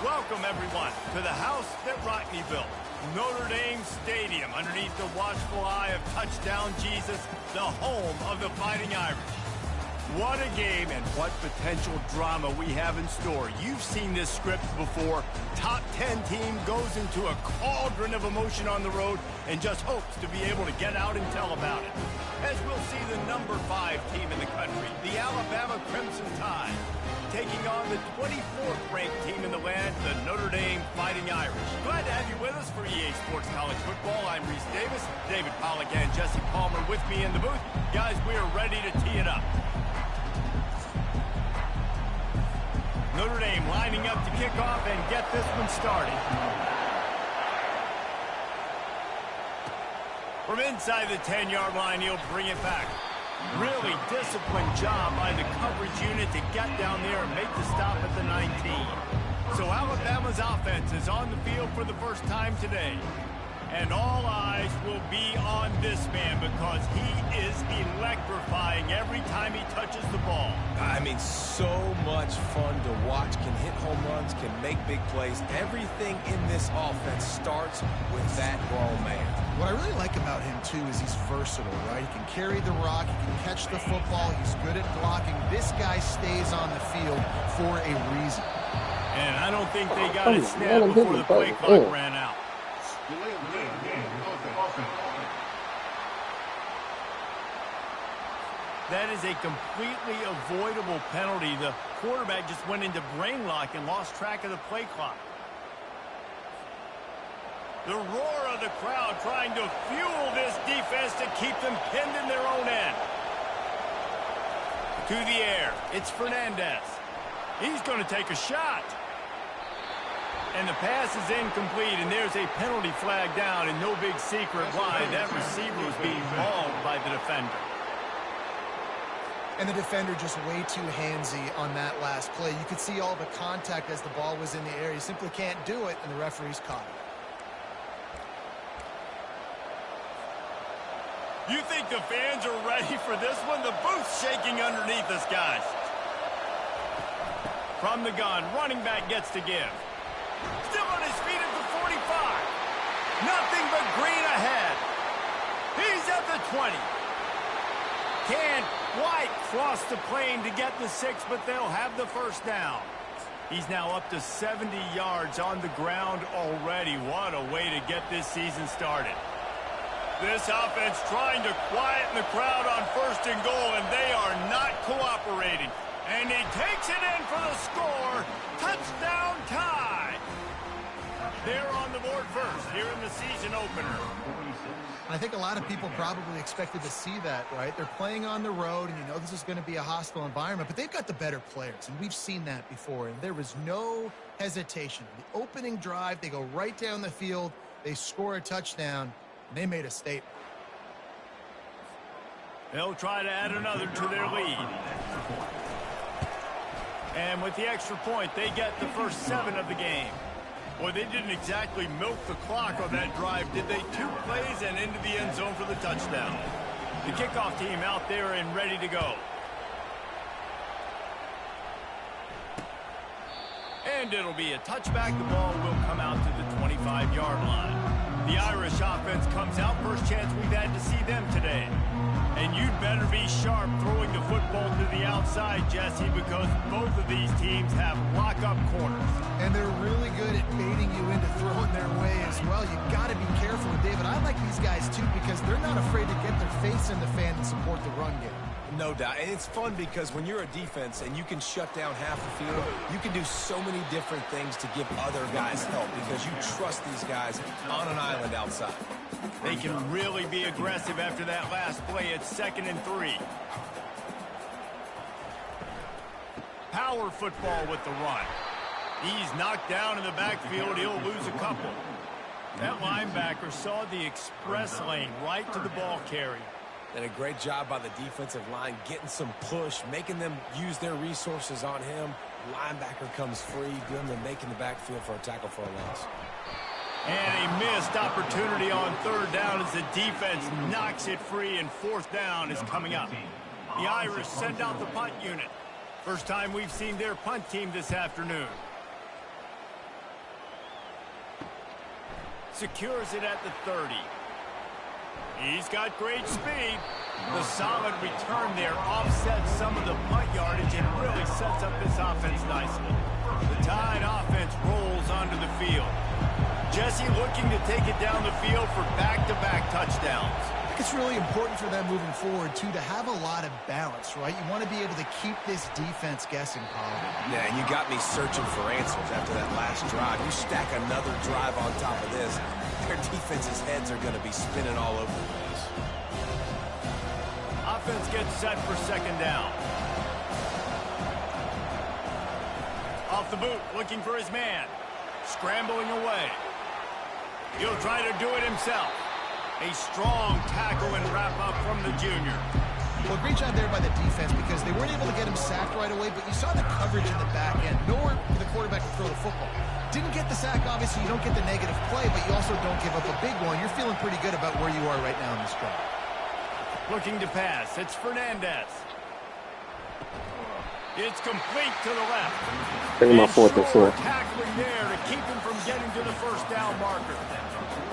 Welcome, everyone, to the house that Rockne built, Notre Dame Stadium, underneath the watchful eye of Touchdown Jesus, the home of the Fighting Irish. What a game and what potential drama we have in store. You've seen this script before. Top 10 team goes into a cauldron of emotion on the road and just hopes to be able to get out and tell about it. As we'll see the number 5 team in the country, the Alabama Crimson Tide, taking on the 24th ranked team in the land, the Notre Dame Fighting Irish. Glad to have you with us for EA Sports College Football. I'm Reese Davis, David Pollack and Jesse Palmer with me in the booth. Guys, we are ready to tee it up. Notre Dame lining up to kick off and get this one started. From inside the 10-yard line, he'll bring it back. Really disciplined job by the coverage unit to get down there and make the stop at the 19. So Alabama's offense is on the field for the first time today. And all eyes will be on this man because he is electrifying every time he touches the ball. I mean, so much fun to watch. Can hit home runs, can make big plays. Everything in this offense starts with that grown man. What I really like about him, too, is he's versatile, right? He can carry the rock, he can catch the football, he's good at blocking. This guy stays on the field for a reason. And I don't think they got it snapped before the play clock ran out. That is a completely avoidable penalty. The quarterback just went into brain lock and lost track of the play clock. The roar of the crowd trying to fuel this defense to keep them pinned in their own end. To the air, it's Fernandez. He's going to take a shot. And the pass is incomplete, and there's a penalty flag down, and no big secret why that receiver was being mauled by the defender. And the defender just way too handsy on that last play. You could see all the contact as the ball was in the air. He simply can't do it, and the referee's caught it. You think the fans are ready for this one? The booth's shaking underneath us, guys. From the gun, running back gets to give. Still on his feet at the 45. Nothing but green ahead. He's at the 20. Can't quite cross the plane to get the 6, but they'll have the first down. He's now up to 70 yards on the ground already. What a way to get this season started. This offense trying to quieten the crowd on 1st and goal, and they are not cooperating. And he takes it in for the score. Touchdown tie. They're on the board first here in the season opener. I think a lot of people probably expected to see that, right? They're playing on the road, and you know this is going to be a hostile environment, but they've got the better players, and we've seen that before, and there was no hesitation. The opening drive, they go right down the field, they score a touchdown, and they made a statement. They'll try to add another to their lead. And with the extra point, they get the first 7 of the game. Boy, they didn't exactly milk the clock on that drive, did they? 2 plays and into the end zone for the touchdown. The kickoff team out there and ready to go. And it'll be a touchback. The ball will come out to the 25-yard line. The Irish offense comes out. First chance we've had to see them today. And you'd better be sharp throwing the football to the outside, Jesse, because both of these teams have lock-up corners. And they're really good at baiting you into throwing their way as well. You've got to be careful. And David, I like these guys too because they're not afraid to get their face in the fan and support the run game. No doubt. And it's fun because when you're a defense and you can shut down half the field, you can do so many different things to give other guys help because you trust these guys on an island outside. They can really be aggressive after that last play. It's 2nd and 3. Power football with the run. He's knocked down in the backfield. He'll lose a couple. That linebacker saw the express lane right to the ball carrier. And a great job by the defensive line, getting some push, making them use their resources on him. Linebacker comes free, doing them making the backfield for a tackle for a loss. And a missed opportunity on 3rd down as the defense knocks it free, and 4th down is coming up. The Irish send out the punt unit. First time we've seen their punt team this afternoon. secures it at the 30. He's got great speed. The solid return there offsets some of the punt yardage and really sets up this offense nicely. The Tide offense rolls onto the field. Jesse looking to take it down the field for back-to-back touchdowns. It's really important for them moving forward, too, to have a lot of balance, right? You want to be able to keep this defense guessing, Paul. Yeah, and you got me searching for answers after that last drive. You stack another drive on top of this, their defense's heads are going to be spinning all over the place. Offense gets set for second down. Off the boot, looking for his man. Scrambling away. He'll try to do it himself. A strong tackle and wrap-up from the junior. Well, great job there by the defense because they weren't able to get him sacked right away, but you saw the coverage in the back end. Nowhere for the quarterback to throw the football. Didn't get the sack, obviously. You don't get the negative play, but you also don't give up a big one. You're feeling pretty good about where you are right now in this drive. Looking to pass. It's Fernandez. It's complete to the left. Taking my fourth and short. Tackling there to keep him from getting to the first down marker.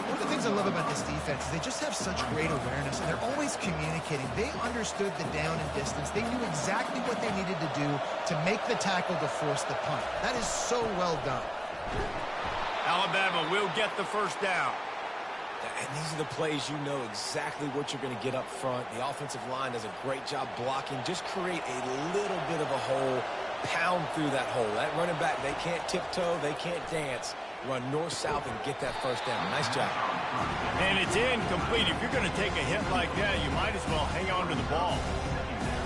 One of the things I love about this defense is they just have such great awareness, and they're always communicating. They understood the down and distance. They knew exactly what they needed to do to make the tackle to force the punt. That is so well done. Alabama will get the first down. And these are the plays you know exactly what you're going to get up front. The offensive line does a great job blocking. Just create a little bit of a hole, pound through that hole. That running back, they can't tiptoe, they can't dance. Run north-south and get that first down. Nice job. And it's incomplete. If you're going to take a hit like that, you might as well hang on to the ball.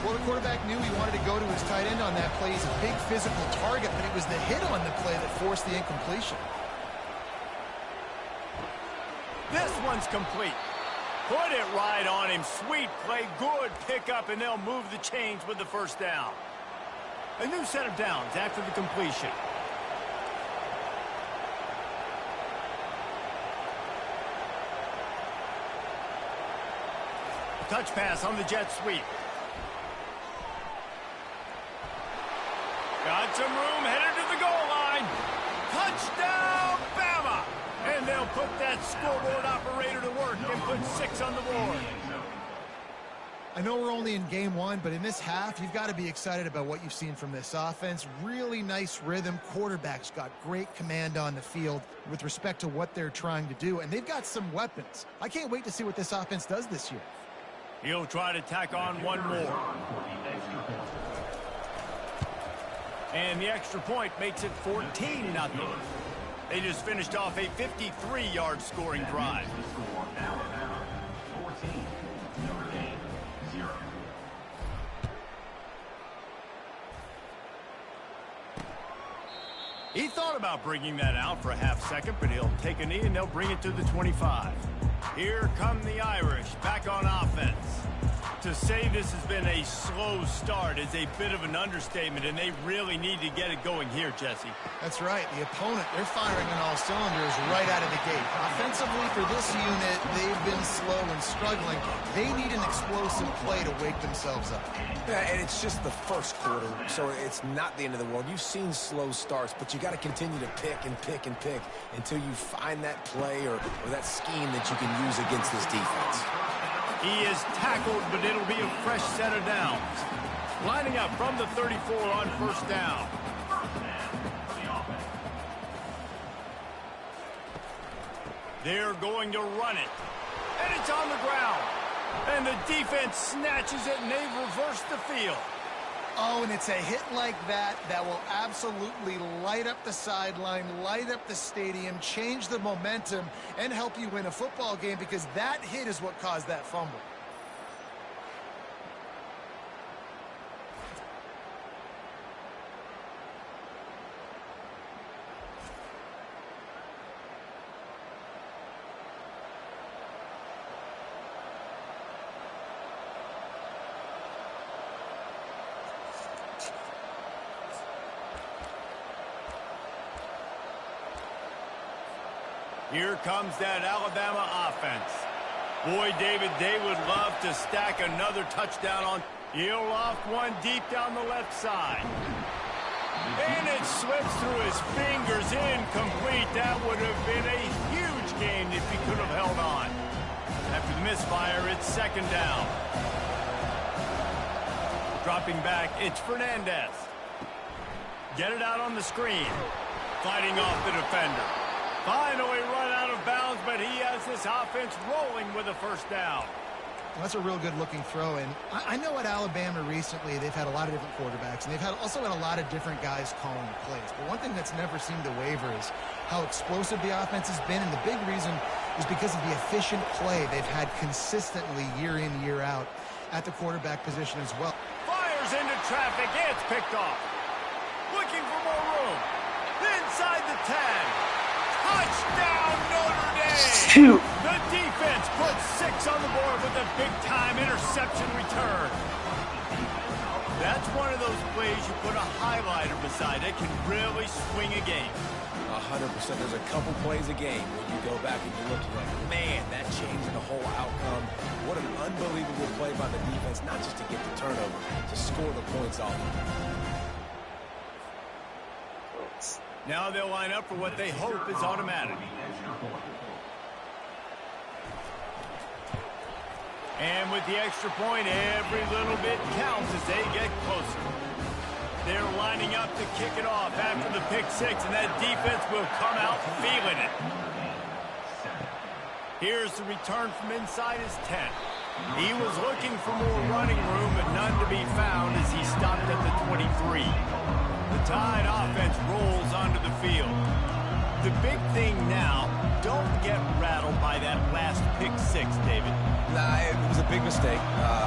Well, the quarterback knew he wanted to go to his tight end on that play. He's a big physical target, but it was the hit on the play that forced the incompletion. This one's complete. Put it right on him. Sweet play. Good pickup, and they'll move the chains with the first down. A new set of downs after the completion. Touch pass on the jet sweep. Got some room, headed to the goal line. Touchdown, Bama! And they'll put that scoreboard operator to work and put 6 on the board. I know we're only in game one, but in this half, you've got to be excited about what you've seen from this offense. Really nice rhythm. Quarterback's got great command on the field with respect to what they're trying to do, and they've got some weapons. I can't wait to see what this offense does this year. He'll try to tack on one more. And the extra point makes it 14-0. They just finished off a 53-yard scoring drive. He thought about bringing that out for a half second, but he'll take a knee and they'll bring it to the 25. Here come the Irish back on offense. To say this has been a slow start is a bit of an understatement, and they really need to get it going here, Jesse. That's right. The opponent, they're firing on all cylinders right out of the gate. Offensively, for this unit, they've been slow and struggling. They need an explosive play to wake themselves up. Yeah, and it's just the first quarter, so it's not the end of the world. You've seen slow starts, but you got to continue to pick and pick and pick until you find that play or that scheme that you can use against this defense. He is tackled, but it'll be a fresh set of downs. Lining up from the 34 on first down. They're going to run it. And it's on the ground. And the defense snatches it, and they reverse the field. Oh, and it's a hit like that that will absolutely light up the sideline, light up the stadium, change the momentum, and help you win a football game because that hit is what caused that fumble. Here comes that Alabama offense. Boy, David, they would love to stack another touchdown on. He'll loft one deep down the left side. And it slips through his fingers, incomplete. That would have been a huge gain to if he could have held on. After the misfire, it's second down. Dropping back, it's Fernandez. Get it out on the screen. Fighting off the defender. Finally run out of bounds, but he has this offense rolling with a first down. Well, that's a real good-looking throw. And I know at Alabama recently they've had a lot of different quarterbacks, and they've also had a lot of different guys calling the plays. But one thing that's never seemed to waver is how explosive the offense has been, and the big reason is because of the efficient play they've had consistently year in, year out at the quarterback position as well. Fires into traffic. It's picked off. Looking for more room. Inside the 10. Touchdown, Notre Dame. Shoot. The defense puts 6 on the board with a big-time interception return. That's one of those plays you put a highlighter beside it, can really swing a game. 100%. There's a couple plays a game where you go back and you look and you're like, man, that changed the whole outcome. What an unbelievable play by the defense, not just to get the turnover, to score the points off. Now they'll line up for what they hope is automatic. And with the extra point, every little bit counts as they get closer. They're lining up to kick it off after the pick 6, and that defense will come out feeling it. Here's the return from inside his 10. He was looking for more running room, but none to be found as he stopped at the 23. The Tide offense rolls onto the field. The big thing now, don't get rattled by that last pick 6, David. Nah, it was a big mistake.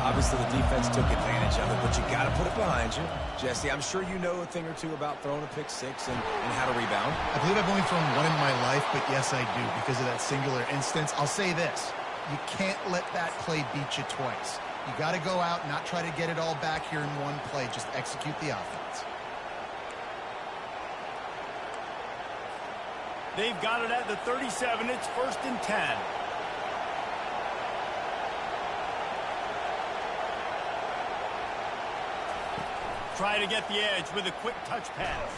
Obviously, the defense took advantage of it, but you got to put it behind you. Jesse, I'm sure you know a thing or two about throwing a pick 6 and how to rebound. I believe I've only thrown one in my life, but yes, I do because of that singular instance. I'll say this. You can't let that play beat you twice. You got to go out and not try to get it all back here in one play. Just execute the offense. They've got it at the 37. It's 1st and 10. Try to get the edge with a quick touch pass.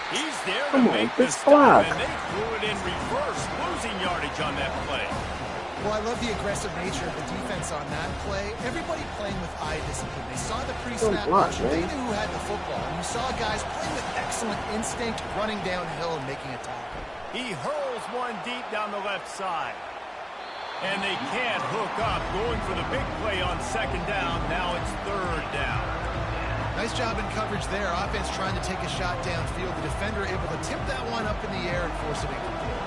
He's there to make the stop, and they threw it in reverse, losing yardage on that play. Well, I love the aggressive nature of the defense on that play. Everybody playing with eye discipline. They saw the pre-snap motion. They knew who had the football. And you saw guys playing with excellent instinct, running downhill and making a tackle. He hurls one deep down the left side. And they can't hook up. Going for the big play on 2nd down. Now it's 3rd down. Nice job in coverage there. Offense trying to take a shot downfield. The defender able to tip that one up in the air and force it incomplete.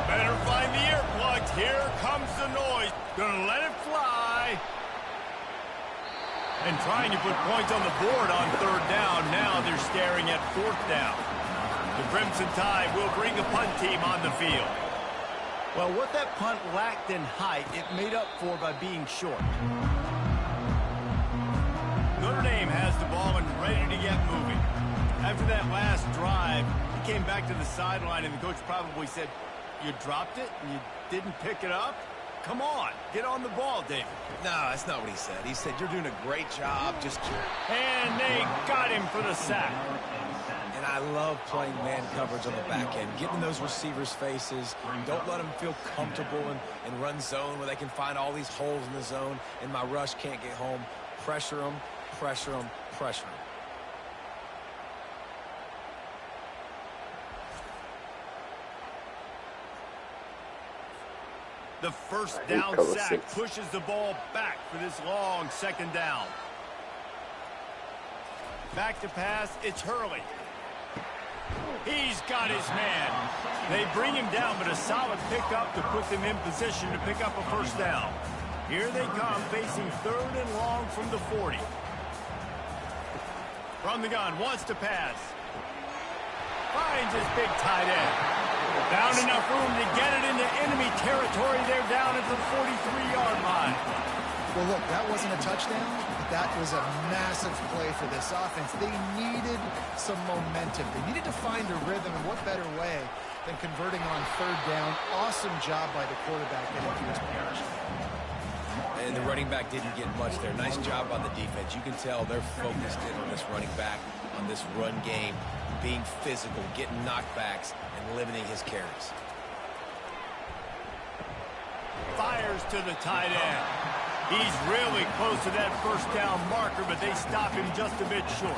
Better find the earplugs. Here comes the noise. Gonna let it fly. And trying to put points on the board on 3rd down. Now they're staring at 4th down. The Crimson Tide will bring the punt team on the field. Well, what that punt lacked in height, it made up for by being short. Notre Dame has the ball and ready to get moving. After that last drive, he came back to the sideline, and the coach probably said, you dropped it and you didn't pick it up? Come on, get on the ball, David. No, that's not what he said. He said, you're doing a great job. Just and they got him for the sack. And I love playing man coverage on the back end, getting in those receivers' faces. Don't let them feel comfortable and run zone where they can find all these holes in the zone, and my rush can't get home. Pressure them, pressure them, pressure them. The first down sack pushes the ball back for this long 2nd down. Back to pass, it's Hurley. He's got his man. They bring him down, but a solid pickup to put them in position to pick up a 1st down. Here they come, facing 3rd and long from the 40. From the gun, wants to pass. Finds his big tight end. Found enough room to get it into enemy territory. They're down at the 43-yard line. Well, look, that wasn't a touchdown, but that was a massive play for this offense. They needed some momentum. They needed to find a rhythm, and what better way than converting on 3rd down. Awesome job by the quarterback getting through his progression. And the running back didn't get much there. Nice job on the defense. You can tell they're focused in on this running back, on this run game, being physical, getting knockbacks, and limiting his carries. fires to the tight end. He's really close to that first down marker, but they stop him just a bit short.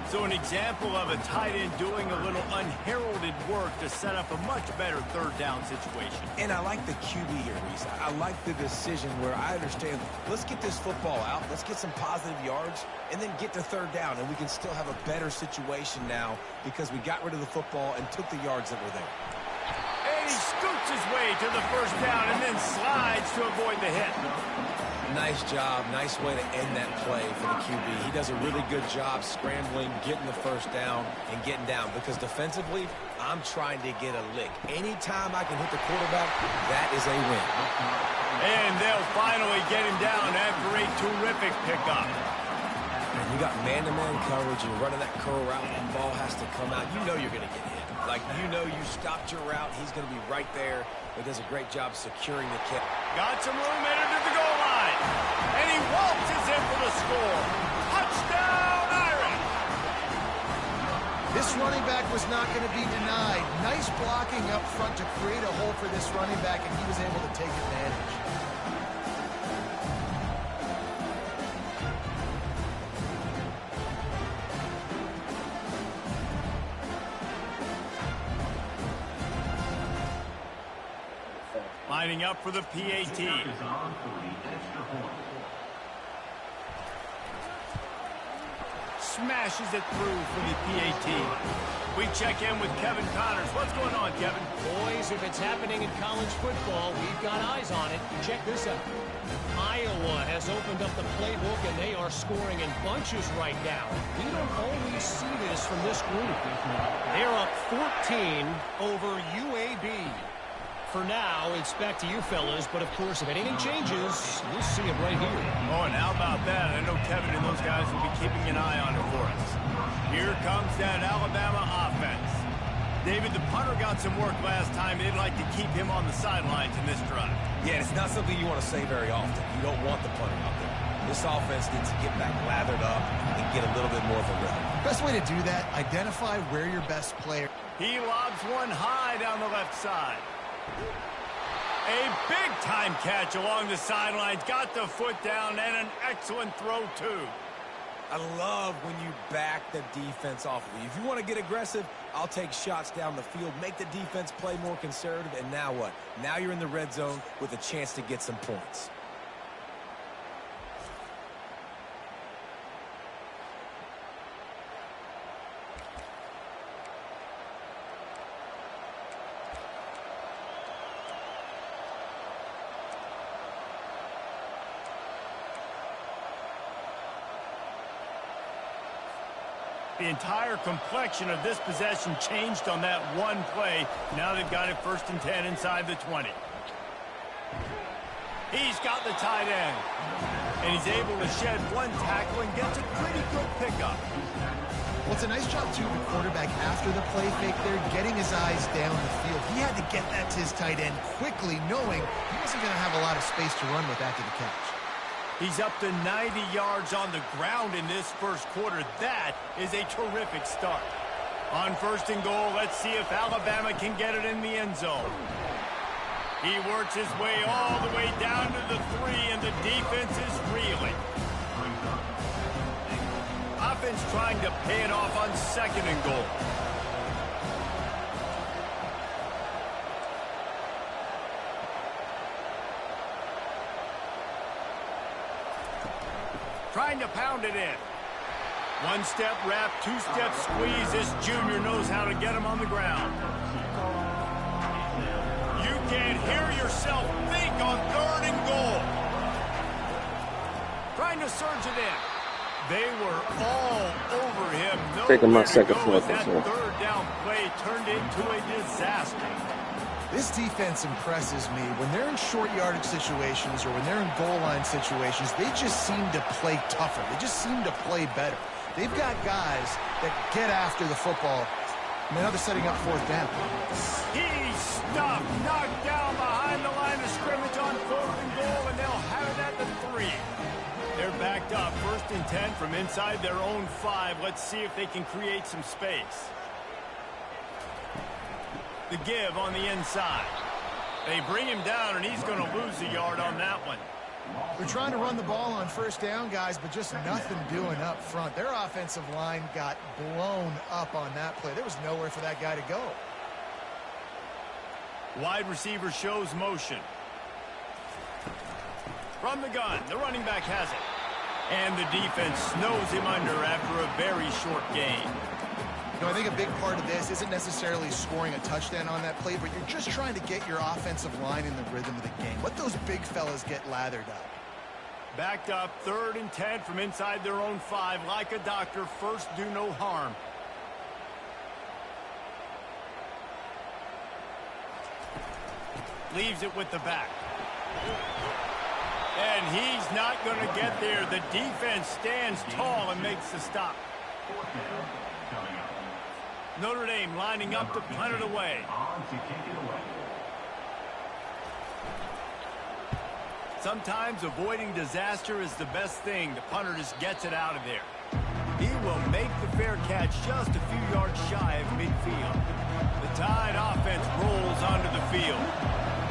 So an example of a tight end doing a little unheralded work to set up a much better third down situation. And I like the QB here, Reese. I like the decision where I understand, let's get this football out, let's get some positive yards, and then get to third down, and we can still have a better situation now because we got rid of the football and took the yards that were there. And he scoots his way to the first down and then slides to avoid the hit. Nice job. Nice way to end that play for the QB. He does a really good job scrambling, getting the first down, and getting down. Because defensively, I'm trying to get a lick. Anytime I can hit the quarterback, that is a win. And they'll finally get him down after a terrific pickup. And you got man-to-man coverage, and you're running that curl route, and the ball has to come out. You know you're going to get hit. Like, you know you stopped your route. He's going to be right there. He does a great job securing the kick. Got some room headed to the goal line. And he waltzes in for the score. Touchdown, Irish! This running back was not going to be denied. Nice blocking up front to create a hole for this running back, and he was able to take advantage. Lining up for the PAT. Smashes it through for the PAT. We check in with Kevin Connors. What's going on, Kevin? Boys, if it's happening in college football, we've got eyes on it. Check this out. Iowa has opened up the playbook, and they are scoring in bunches right now. We don't always see this from this group. They're up 14 over UAB. For now, it's back to you fellas, but of course, if anything changes, we'll see it right here. Oh, and how about that? I know Kevin and those guys will be keeping an eye on it for us. Here comes that Alabama offense. David, the punter got some work last time. They'd like to keep him on the sidelines in this drive. Yeah, it's not something you want to say very often. You don't want the punter out there. This offense needs to get back lathered up and get a little bit more of a rhythm. Best way to do that, identify where your best player. He lobs one high down the left side. A big-time catch along the sidelines. Got the foot down and an excellent throw, too. I love when you back the defense off of you. If you want to get aggressive, I'll take shots down the field, make the defense play more conservative, and now what? Now you're in the red zone with a chance to get some points. The entire complexion of this possession changed on that one play. Now they've got it 1st and 10 inside the 20. He's got the tight end. And he's able to shed one tackle and gets a pretty good pickup. Well, it's a nice job, too, the quarterback after the play fake there, getting his eyes down the field. He had to get that to his tight end quickly, knowing he wasn't going to have a lot of space to run with after the catch. He's up to 90 yards on the ground in this first quarter. That is a terrific start. On 1st and goal, let's see if Alabama can get it in the end zone. He works his way all the way down to the 3, and the defense is reeling. Offense trying to pay it off on 2nd and goal. Trying to pound it in. 1-step wrap, 2-step squeeze. This junior knows how to get him on the ground. You can't hear yourself think on 3rd and goal. Trying to surge it in. They were all over him. Taking my Nowhere to second go fourth as that as well. 3rd down play turned into a disaster. This defense impresses me. When they're in short yardage situations or when they're in goal line situations, they just seem to play tougher. They just seem to play better. They've got guys that get after the football. And now they're setting up 4th down. He's stuffed, knocked down behind the line of scrimmage on 4th and goal, and they'll have it at the 3. They're backed up, 1st and 10 from inside their own 5. Let's see if they can create some space. The give on the inside. They bring him down, and he's going to lose a yard on that one. They're trying to run the ball on first down, guys, but just nothing doing up front. Their offensive line got blown up on that play. There was nowhere for that guy to go. Wide receiver shows motion. From the gun, the running back has it. And the defense snows him under after a very short gain. You know, I think a big part of this isn't necessarily scoring a touchdown on that play, but you're just trying to get your offensive line in the rhythm of the game. Let those big fellas get lathered up. Backed up, 3rd and 10 from inside their own 5. Like a doctor, first do no harm. Leaves it with the back. And he's not going to get there. The defense stands tall and makes the stop. Notre Dame lining up to punt it away. Sometimes avoiding disaster is the best thing. The punter just gets it out of there. He will make the fair catch just a few yards shy of midfield. The Tide offense rolls onto the field.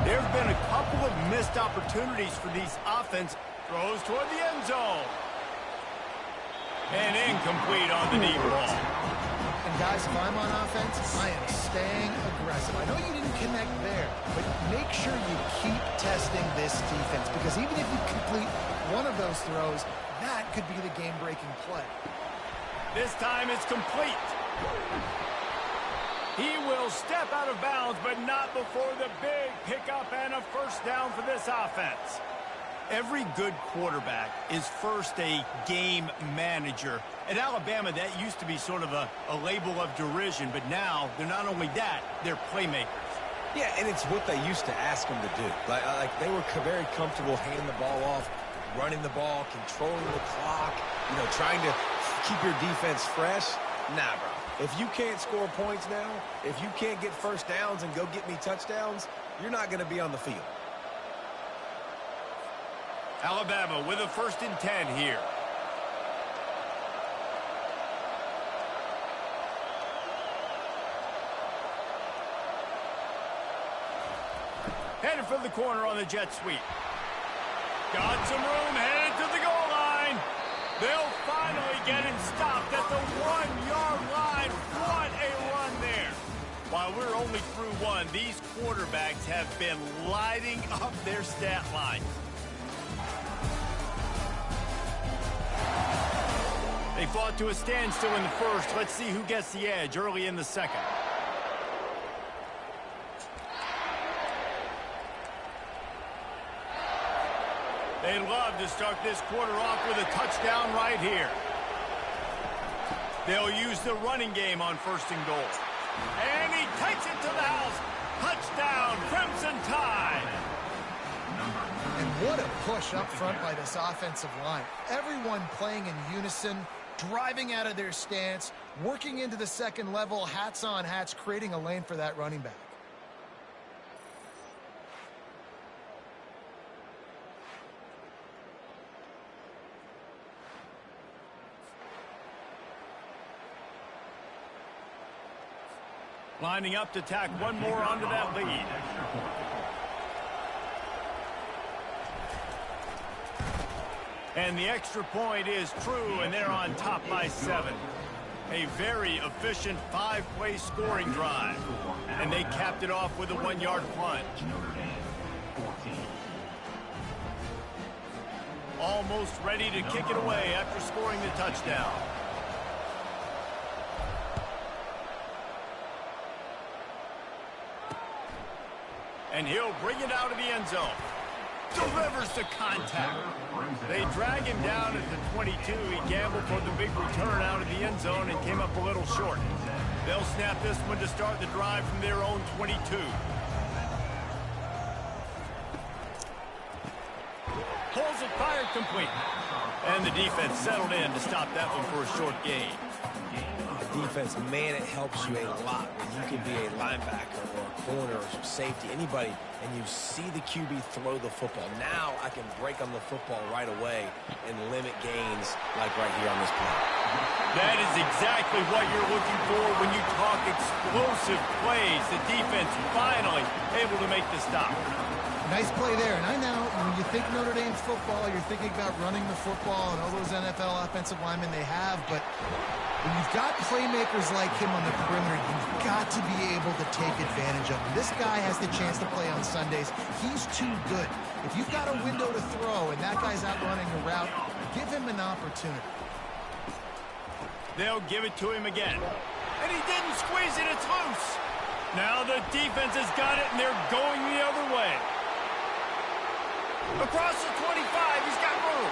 There have been a couple of missed opportunities for these offense. Throws toward the end zone. And incomplete on the deep ball. And guys, if I'm on offense, I am staying aggressive. I know you didn't connect there, but make sure you keep testing this defense, because even if you complete one of those throws, that could be the game-breaking play. This time it's complete. He will step out of bounds, but not before the big pickup and a first down for this offense. Every good quarterback is first a game manager. At Alabama, that used to be sort of a label of derision, but now they're not only that, they're playmakers. Yeah, and it's what they used to ask them to do. Like they were very comfortable handing the ball off, running the ball, controlling the clock, trying to keep your defense fresh. Nah, bro. If you can't score points now, if you can't get first downs and go get me touchdowns, you're not going to be on the field. Alabama with a 1st and 10 here. Headed for the corner on the jet sweep. Got some room, headed to the goal line. They'll finally get him stopped at the 1-yard line. What a run there. While we're only through one, these quarterbacks have been lighting up their stat line. They fought to a standstill in the first. Let's see who gets the edge early in the second. They'd love to start this quarter off with a touchdown right here. They'll use the running game on 1st and goal. And he takes it to the house. Touchdown, Crimson Tide. And what a push up front by this offensive line. Everyone playing in unison, driving out of their stance, working into the second level, hats on hats, creating a lane for that running back. Lining up to tack one more onto that lead. And the extra point is true, and they're on top by 7. A very efficient 5-play scoring drive. And they capped it off with a 1-yard plunge. Almost ready to kick it away after scoring the touchdown. And he'll bring it out of the end zone. Delivers the contact. They drag him down at the 22. He gambled for the big return out of the end zone and came up a little short. They'll snap this one to start the drive from their own 22. Pulls it, fired, complete. And the defense settled in to stop that one for a short gain. Defense, man, it helps you a lot when you can be a linebacker or corner or safety, anybody, and you see the QB throw the football. Now I can break on the football right away and limit gains like right here on this play. That is exactly what you're looking for when you talk explosive plays. The defense finally able to make the stop. Nice play there. And I know when you think Notre Dame football, you're thinking about running the football and all those NFL offensive linemen they have. But when you've got playmakers like him on the perimeter, you've got to be able to take advantage of him. This guy has the chance to play on Sundays. He's too good. If you've got a window to throw and that guy's out running the route, give him an opportunity. They'll give it to him again. And he didn't squeeze it. It's loose. Now the defense has got it, and they're going the other way. Across the 25, he's got room.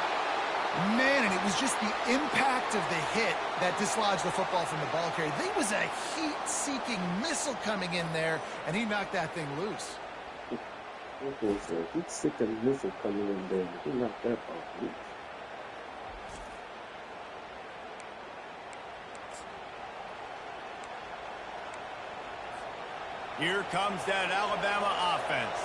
Man, and it was just the impact of the hit that dislodged the football from the ball carrier. There was a heat-seeking missile coming in there, and he knocked that thing loose. Okay, so he's sick of missile coming in there. He knocked that ball loose. Here comes that Alabama offense.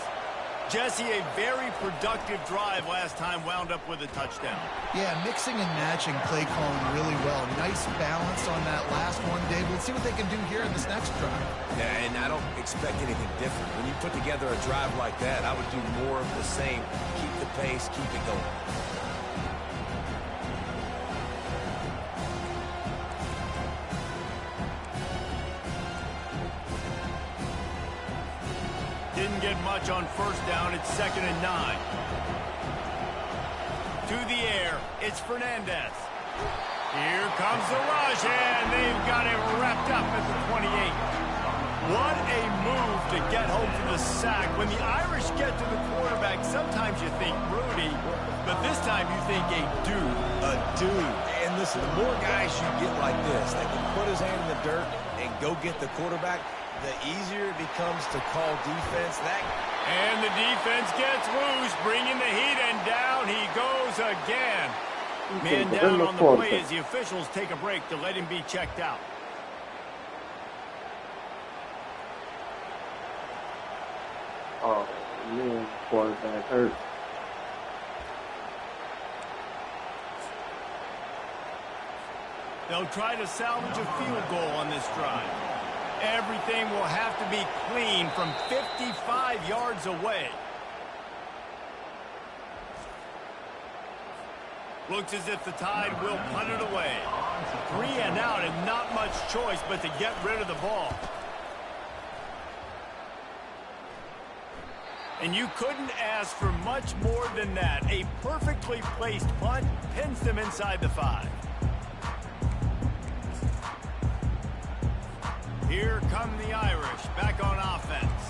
Jesse, a very productive drive last time, wound up with a touchdown. Yeah, mixing and matching play calling really well. Nice balance on that last one, Dave. Let's see what they can do here in this next drive. Yeah, and I don't expect anything different. When you put together a drive like that, I would do more of the same. Keep the pace, keep it going. Didn't get much on first down. It's 2nd and 9. To the air, it's Fernandez. Here comes the rush, and they've got it wrapped up at the 28. What a move to get home for the sack. When the Irish get to the quarterback, sometimes you think Rudy, but this time you think a dude. A dude. And listen, the more guys you get like this that can put his hand in the dirt and go get the quarterback, the easier it becomes to call defense. And the defense gets loose, bringing the heat, and down he goes again. Man down on the play as the officials take a break to let him be checked out. Oh, man, quarterback hurt. They'll try to salvage a field goal on this drive. Everything will have to be clean from 55 yards away. Looks as if the Tide will punt it away. 3 and out, and not much choice but to get rid of the ball. And you couldn't ask for much more than that. A perfectly placed punt pins them inside the 5. Here come the Irish back on offense.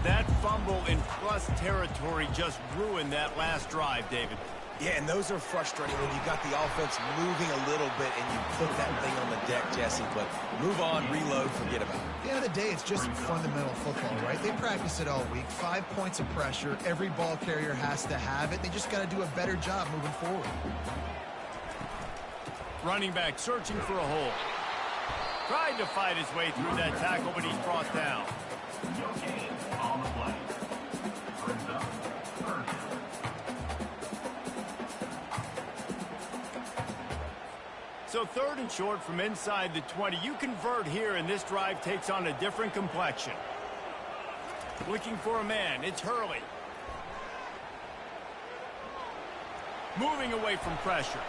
That fumble in plus territory just ruined that last drive, David. Yeah, and those are frustrating when you got the offense moving a little bit and you put that thing on the deck, Jesse. But move on, reload, forget about it. At the end of the day, it's just fundamental football, right? They practice it all week. 5 points of pressure. Every ball carrier has to have it. They just got to do a better job moving forward. Running back searching for a hole. Tried to fight his way through that tackle, but he's brought down. On the play. So 3rd and short from inside the 20. You convert here, and this drive takes on a different complexion. Looking for a man. It's Hurley. Moving away from pressure.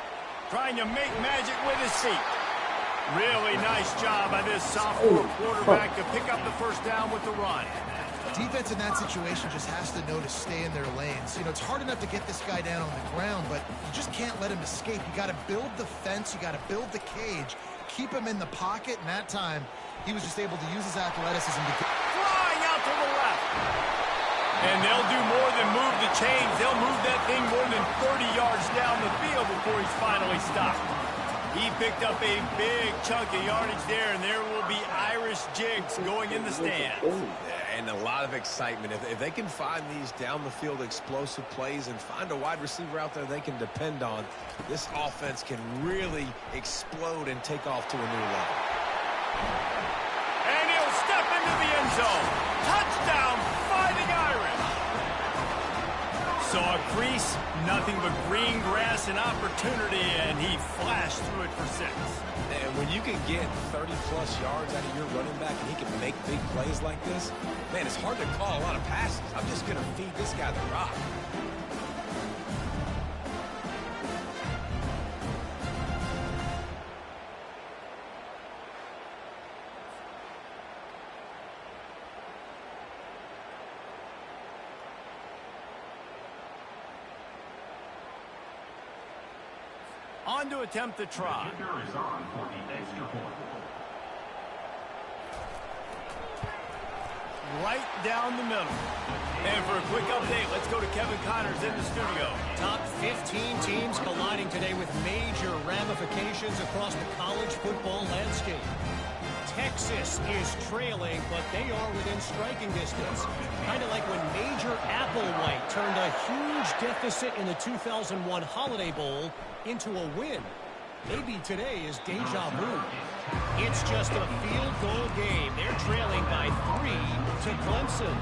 Trying to make magic with his feet. Really nice job by this sophomore quarterback to pick up the first down with the run. Defense in that situation just has to know to stay in their lanes. You know, it's hard enough to get this guy down on the ground, but you just can't let him escape. You got to build the fence. You got to build the cage. Keep him in the pocket, and that time he was just able to use his athleticism to get flying out to the left. And they'll do more than move the chains. They'll move that thing more than 30 yards down the field before he's finally stopped. He picked up a big chunk of yardage there, and there will be Irish jigs going in the stands. And a lot of excitement. If they can find these down-the-field explosive plays and find a wide receiver out there they can depend on, this offense can really explode and take off to a new level. And he'll step into the end zone. Touchdown! Saw a crease, nothing but green grass and opportunity, and he flashed through it for 6. And when you can get 30-plus yards out of your running back and he can make big plays like this, man, it's hard to call a lot of passes. I'm just going to feed this guy the rock. On to attempt the try. Right down the middle. And for a quick update, let's go to Kevin Connors in the studio. Top 15 teams colliding today with major ramifications across the college football landscape. Texas is trailing, but they are within striking distance. Kind of like when Major Applewhite turned a huge deficit in the 2001 Holiday Bowl into a win. Maybe today is deja vu. It's just a field goal game. They're trailing by 3 to Clemson.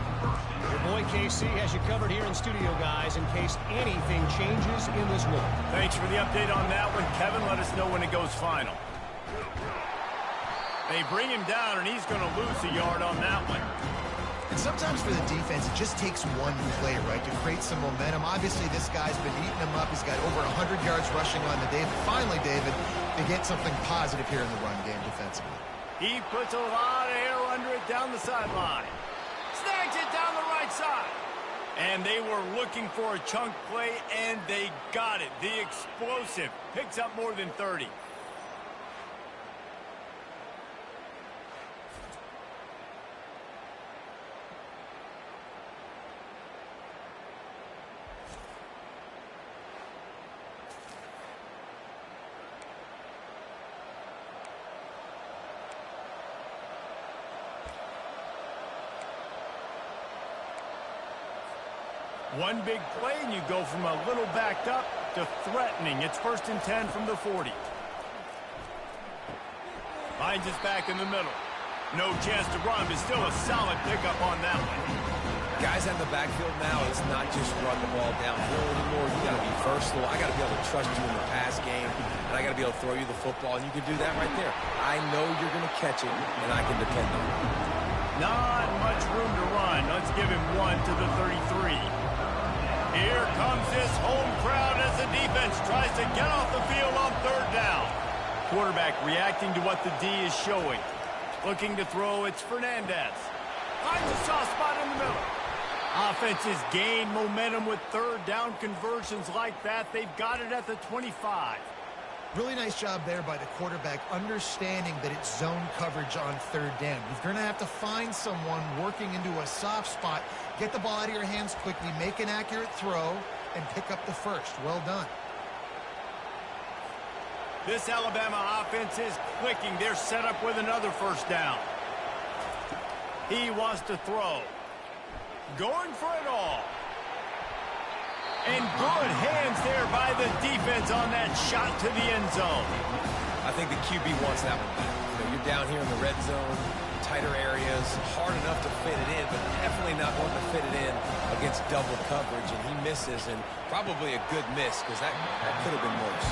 Your boy KC has you covered here in studio, guys, in case anything changes in this one. Thanks for the update on that one, Kevin. Let us know when it goes final. They bring him down, and he's going to lose a yard on that one. And sometimes for the defense, it just takes one play, right, to create some momentum. Obviously, this guy's been eating them up. He's got over 100 yards rushing on the day. But finally, David, they get something positive here in the run game defensively. He puts a lot of air under it down the sideline. Snags it down the right side. And they were looking for a chunk play, and they got it. The explosive picks up more than 30. One big play, and you go from a little backed up to threatening. It's 1st and 10 from the 40. Finds his back in the middle. No chance to run, but still a solid pickup on that one. Guys in the backfield now, it's not just run the ball downhill anymore. You got to be versatile. I got to be able to trust you in the pass game, and I got to be able to throw you the football, and you can do that right there. I know you're going to catch it, and I can depend on it. Not much room to run. Let's give him 1 to the 33. Here comes this home crowd as the defense tries to get off the field on 3rd down. Quarterback reacting to what the D is showing. Looking to throw, it's Fernandez. Finds a soft spot in the middle. Offenses gain momentum with 3rd down conversions like that. They've got it at the 25. Really nice job there by the quarterback, understanding that it's zone coverage on 3rd down. You're going to have to find someone working into a soft spot, get the ball out of your hands quickly, make an accurate throw, and pick up the first. Well done. This Alabama offense is clicking. They're set up with another 1st down. He wants to throw. Going for it all. And good hands there by the defense on that shot to the end zone. I think the QB wants that one back. You know, you're down here in the red zone, tighter areas, hard enough to fit it in, but definitely not wanting to fit it in against double coverage, and he misses, and probably a good miss because that could have been worse.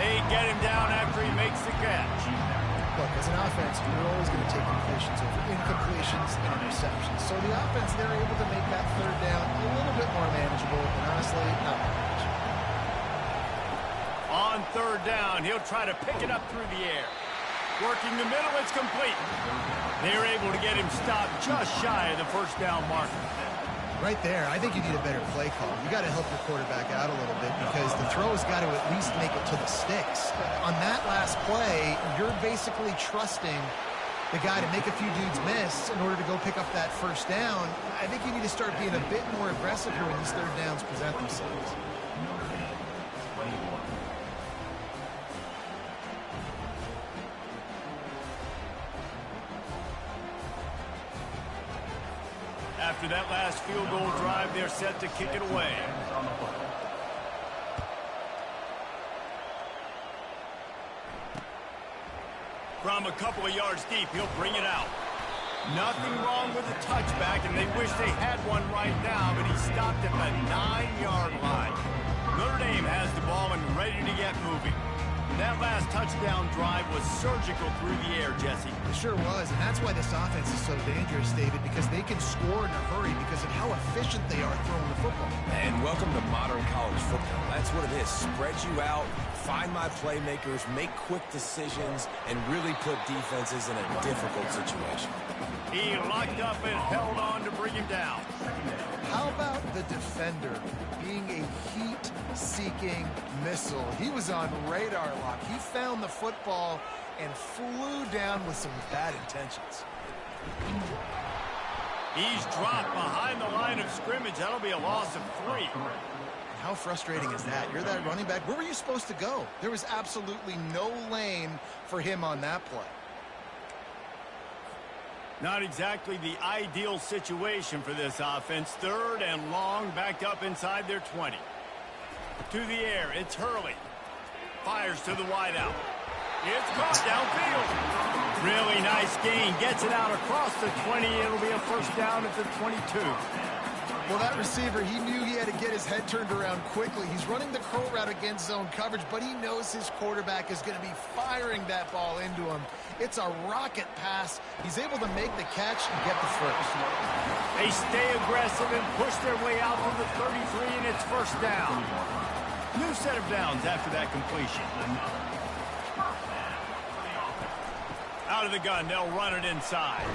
They get him down after he makes the catch. Look, as an offense, you're always going to take completions over incompletions and interceptions. So the offense, they're able to make that 3rd down a little bit more manageable, and honestly, not much. On 3rd down, he'll try to pick it up through the air. Working the middle, it's complete. They're able to get him stopped just shy of the 1st down marker. Right there, I think you need a better play call. You got to help your quarterback out a little bit because the throw's got to at least make it to the sticks. On that last play, you're basically trusting the guy to make a few dudes miss in order to go pick up that 1st down. I think you need to start being a bit more aggressive here when these 3rd downs present themselves. After that last field goal drive, they're set to kick it away. From a couple of yards deep, he'll bring it out. Nothing wrong with the touchback, and they wish they had one right now, but he stopped at the 9-yard ball and ready to get moving. That last touchdown drive was surgical through the air, Jesse. It sure was, and that's why this offense is so dangerous, David, because they can score in a hurry because of how efficient they are throwing the football. And welcome to modern college football. That's what it is. Spread you out, find my playmakers, make quick decisions, and really put defenses in a difficult situation. He locked up and held on to bring him down. How about the defender being a heat-seeking missile? He was on radar lock. He found the football and flew down with some bad intentions. He's dropped behind the line of scrimmage. That'll be a loss of 3. How frustrating is that? You're that running back. Where were you supposed to go? There was absolutely no lane for him on that play. Not exactly the ideal situation for this offense. 3rd and long, backed up inside their 20. To the air, it's Hurley. Fires to the wideout. It's caught downfield. Really nice gain. Gets it out across the 20. It'll be a first down at the 22. Well, that receiver, he knew he had to get his head turned around quickly. He's running the curl route against zone coverage, but he knows his quarterback is going to be firing that ball into him. It's a rocket pass. He's able to make the catch and get the first. They stay aggressive and push their way out to the 33, and it's first down. New set of downs after that completion. Out of the gun, they'll run it inside.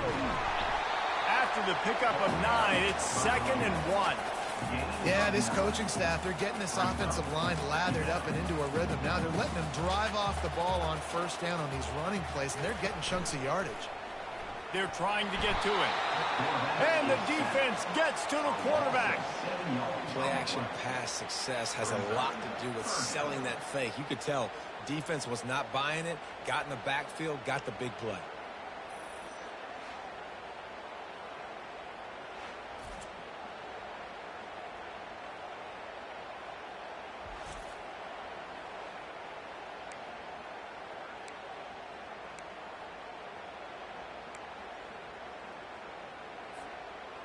After the pickup of 9, it's 2nd and 1. Yeah, this coaching staff, they're getting this offensive line lathered up and into a rhythm. Now they're letting them drive off the ball on first down on these running plays, and they're getting chunks of yardage. They're trying to get to it. And the defense gets to the quarterback. Play-action pass success has a lot to do with selling that fake. You could tell defense was not buying it, got in the backfield, got the big play.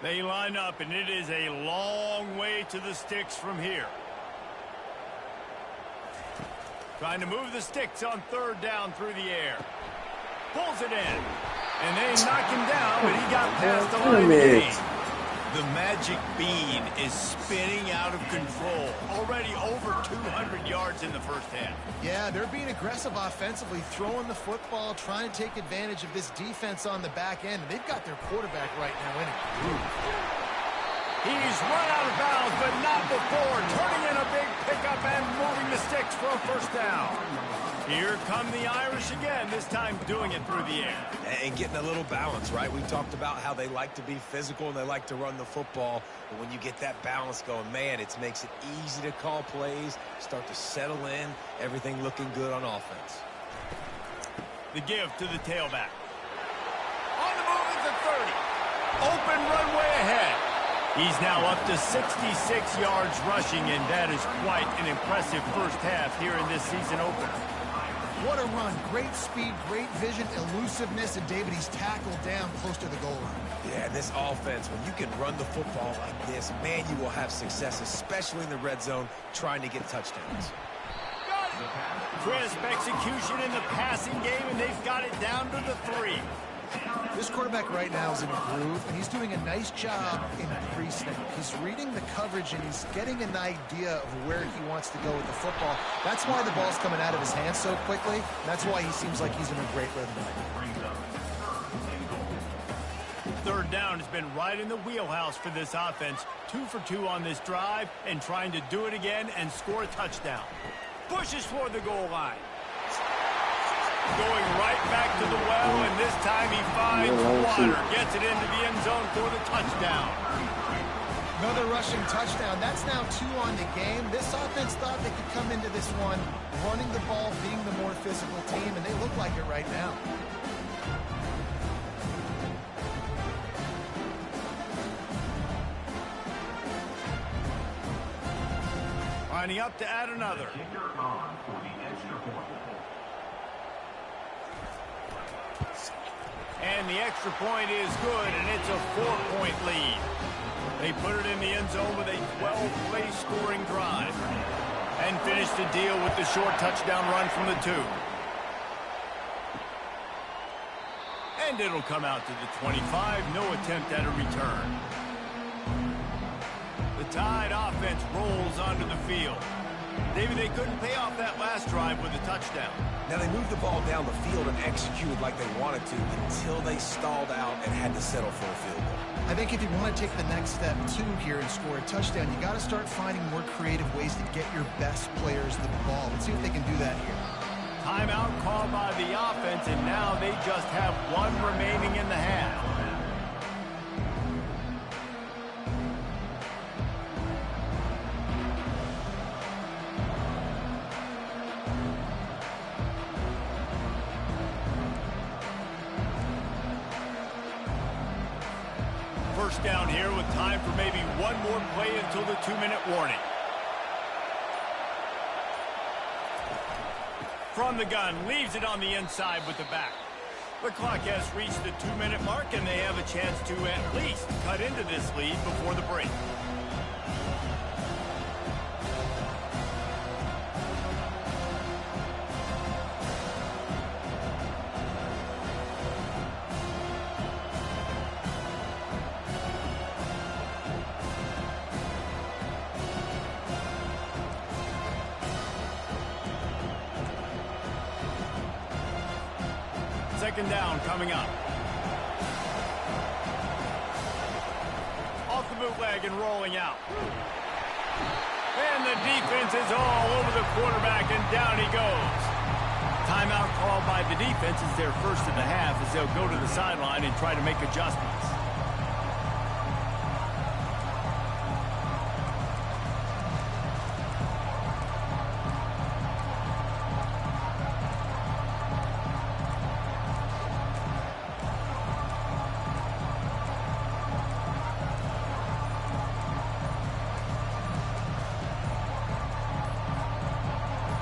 They line up, and it is a long way to the sticks from here. Trying to move the sticks on 3rd down through the air. Pulls it in. And they knock him down, but he got past the line of game. The magic bean is spinning out of control. Already over 200 yards in the first half. Yeah, they're being aggressive offensively, throwing the football, trying to take advantage of this defense on the back end. And they've got their quarterback right now in a groove. He's run out of bounds, but not before. Turning in a big pickup and moving the sticks for a first down. Here come the Irish again, this time doing it through the air. And getting a little balance, right? We talked about how they like to be physical and they like to run the football. But when you get that balance going, man, it makes it easy to call plays, start to settle in, everything looking good on offense. The give to the tailback. On the move at the 30. Open runway ahead. He's now up to 66 yards rushing, and that is quite an impressive first half here in this season opener. What a run. Great speed, great vision, elusiveness, and David, he's tackled down close to the goal line. Yeah, this offense, when you can run the football like this, man, you will have success, especially in the red zone, trying to get touchdowns. Crisp execution in the passing game, and they've got it down to the 3. This quarterback right now is in a groove, and he's doing a nice job in pre-snap. He's reading the coverage, and he's getting an idea of where he wants to go with the football. That's why the ball's coming out of his hands so quickly. That's why he seems like he's in a great rhythm. 3rd down has been right in the wheelhouse for this offense. 2 for 2 on this drive, and trying to do it again and score a touchdown. Pushes for the goal line. Going right back to the well, and this time he finds water. Gets it into the end zone for the touchdown. Another rushing touchdown. That's now 2 on the game. This offense thought they could come into this one running the ball, being the more physical team, and they look like it right now. Lining up to add another. And the extra point is good, and it's a 4-point lead. They put it in the end zone with a 12-play scoring drive. And finish the deal with the short touchdown run from the 2. And it'll come out to the 25. No attempt at a return. The Tide offense rolls onto the field. David, they couldn't pay off that last drive with a touchdown. Now, they moved the ball down the field and executed like they wanted to until they stalled out and had to settle for a field goal. I think if you want to take the next step, too, here and score a touchdown, you got to start finding more creative ways to get your best players the ball. Let's see if they can do that here. Timeout called by the offense, and now they just have 1 remaining in the half. First down here with time for maybe 1 more play until the 2-minute warning. From the gun, leaves it on the inside with the back. The clock has reached the 2-minute mark, and they have a chance to at least cut into this lead before the break. Second down coming up. Off the bootleg and rolling out. And the defense is all over the quarterback, and down he goes. Timeout called by the defense is their first of the half as they'll go to the sideline and try to make adjustments.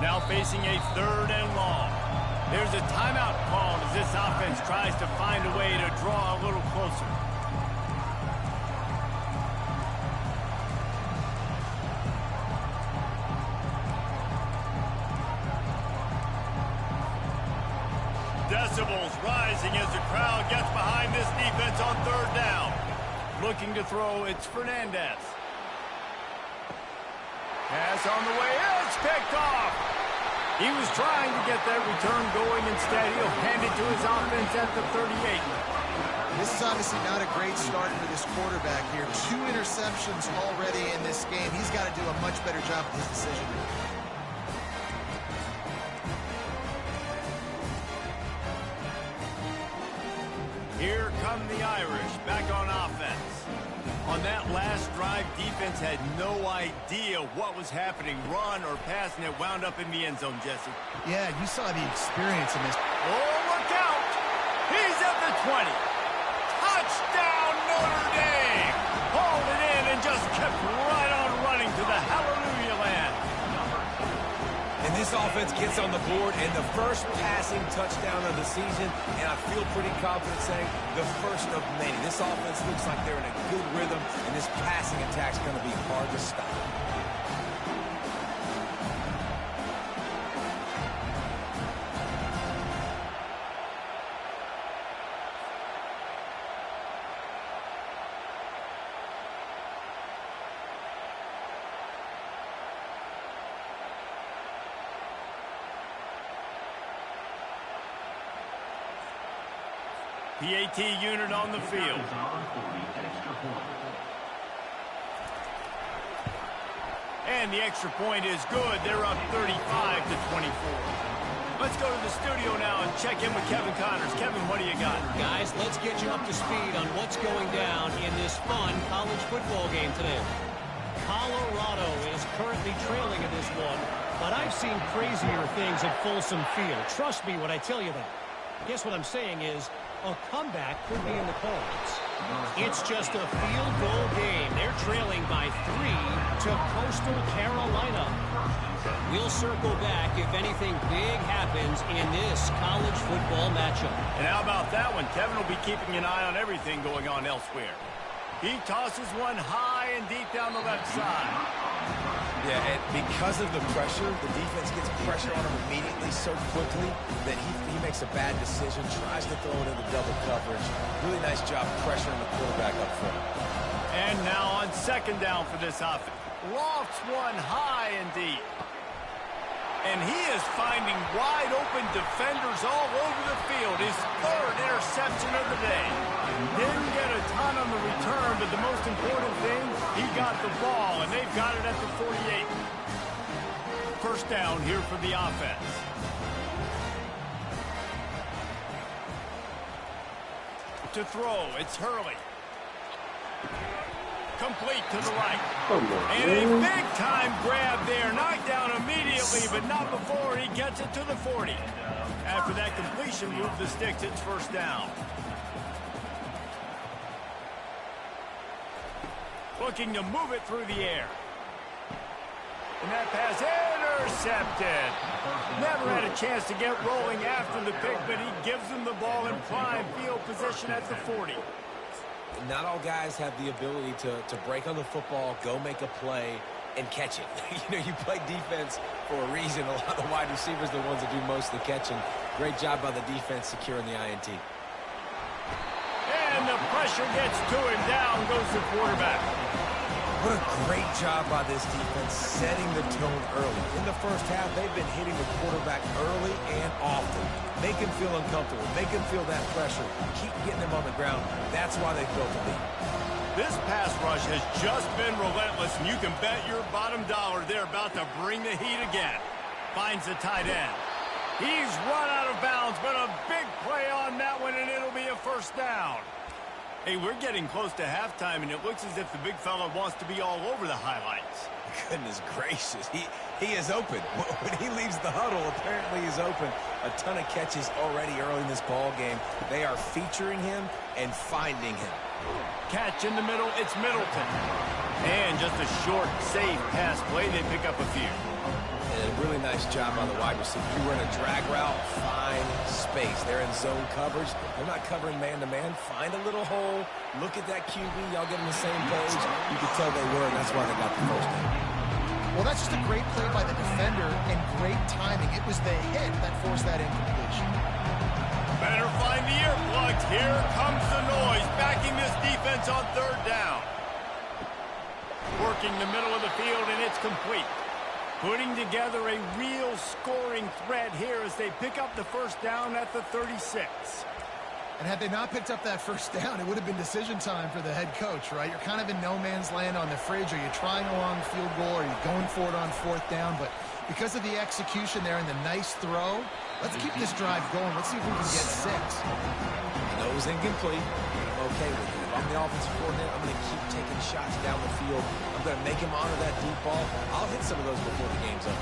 Now facing a 3rd and long. There's a timeout called as this offense tries to find a way to draw a little closer. Decibels rising as the crowd gets behind this defense on 3rd down. Looking to throw, it's Fernandez. Pass on the way, it's picked off. He was trying to get that return going. Instead, he'll hand it to his offense at the 38. This is obviously not a great start for this quarterback here. 2 interceptions already in this game. He's got to do a much better job with his decision making. Here come the Irish back on offense. On that last drive, defense had no idea what was happening, run or pass, and it wound up in the end zone, Jesse. Yeah, you saw the experience in this. Oh, look out! He's at the 20. Touchdown, Notre Dame! Hauled it in and just kept right on running to the hallelujah land. And this offense gets on the board, and the first passing touchdown of the season, and I feel pretty confident saying the first of many. This offense looks like they're in a good rhythm, and this passing attack's going to be hard to stop. PAT unit on the field. And the extra point is good. They're up 35-24. Let's go to the studio now and check in with Kevin Connors. Kevin, what do you got? Guys, let's get you up to speed on what's going down in this fun college football game today. Colorado is currently trailing in this one, but I've seen crazier things at Folsom Field. Trust me when I tell you that. I guess what I'm saying is a comeback could be in the cards. It's just a field goal game. They're trailing by 3 to Coastal Carolina. We'll circle back if anything big happens in this college football matchup. And how about that one? Kevin will be keeping an eye on everything going on elsewhere. He tosses one high and deep down the left side. Yeah, and because of the pressure, the defense gets pressure on him immediately so quickly that he makes a bad decision, tries to throw it into double coverage. Really nice job pressuring the quarterback up front. And now on second down for this offense. Lofts one high and deep. And he is finding wide open defenders all over the field. His third interception of the day. Didn't get a ton on the return, but the most important thing, he got the ball, and they've got it at the 48. First down here for the offense. To throw, it's Hurley. Complete to the right. Come on, And a man. big-time grab there. Knocked down immediately, but not before he gets it to the 40. After that completion, move the sticks. It's first down. Looking to move it through the air. And that pass intercepted. Never had a chance to get rolling after the pick, but he gives them the ball in prime field position at the 40. Not all guys have the ability to break on the football, go make a play, and catch it. You play defense for a reason. A lot of the wide receivers are the ones that do most of the catching. Great job by the defense securing the INT. And the pressure gets to him. Down goes the quarterback. What a great job by this defense setting the tone early. In the first half, they've been hitting the quarterback early and often. Make him feel uncomfortable. Make him feel that pressure. Keep getting him on the ground. That's why they built the lead. This pass rush has just been relentless, and you can bet your bottom dollar they're about to bring the heat again. Finds the tight end. He's run out of bounds, but a big play on that one, and it'll be a first down. Hey, we're getting close to halftime, and it looks as if the big fella wants to be all over the highlights. Goodness gracious. He is open. When he leaves the huddle, apparently he's open. A ton of catches already early in this ball game. They are featuring him and finding him. Catch in the middle, it's Middleton. And just a short, safe pass play, they pick up a few. And a really nice job on the wide receiver. You run a drag route, find space. They're in zone coverage. They're not covering man-to-man. Find a little hole. Look at that QB. Y'all get on the same page. You can tell they were, and that's why they got the first down. Well, that's just a great play by the defender and great timing. It was the hit that forced that incompletion. Better find the earplugs. Here comes the noise, backing this defense on third down. Working the middle of the field, and it's complete. Putting together a real scoring threat here as they pick up the first down at the 36. And had they not picked up that first down, it would have been decision time for the head coach, right? You're kind of in no man's land on the fridge. Are you trying a long field goal? Are you going for it on fourth down? But because of the execution there and the nice throw, let's keep this drive going. Let's see if we can get 6. Nose incomplete. I'm okay with it. If I'm the offensive coordinator, I'm going to keep taking shots down the field. I'm going to make him honor that deep ball. I'll hit some of those before the game's up.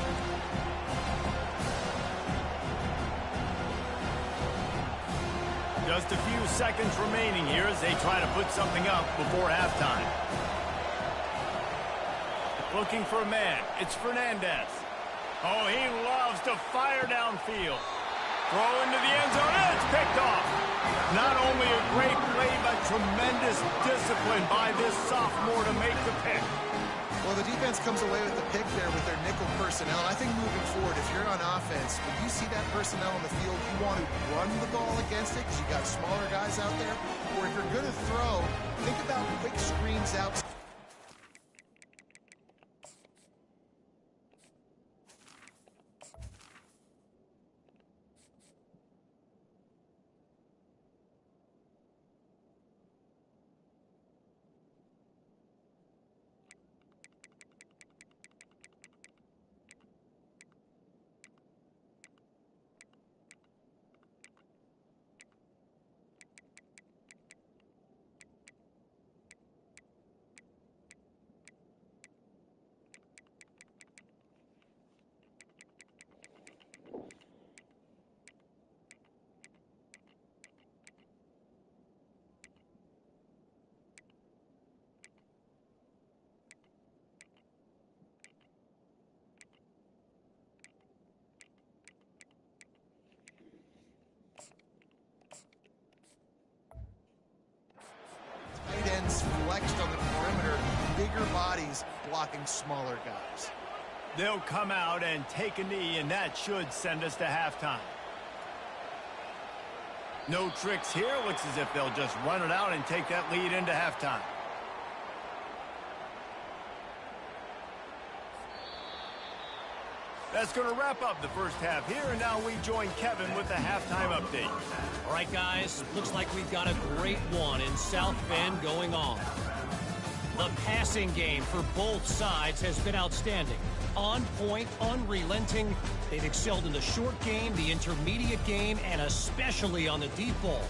Just a few seconds remaining here as they try to put something up before halftime. Looking for a man. It's Fernandez. Oh, he loves to fire downfield. Throw into the end zone. It's picked off. Not only a great play, but tremendous discipline by this sophomore to make the pick. Well, the defense comes away with the pick there with their nickel personnel. I think moving forward, if you're on offense, when you see that personnel on the field, you want to run the ball against it because you got smaller guys out there. Or if you're going to throw, think about quick screens out. Tight ends flexed on the perimeter, bigger bodies blocking smaller guys. They'll come out and take a knee, and that should send us to halftime. No tricks here. Looks as if they'll just run it out and take that lead into halftime. That's going to wrap up the first half here, and now we join Kevin with the halftime update. All right, guys, looks like we've got a great one in South Bend going on. The passing game for both sides has been outstanding. On point, unrelenting. They've excelled in the short game, the intermediate game, and especially on the deep ball.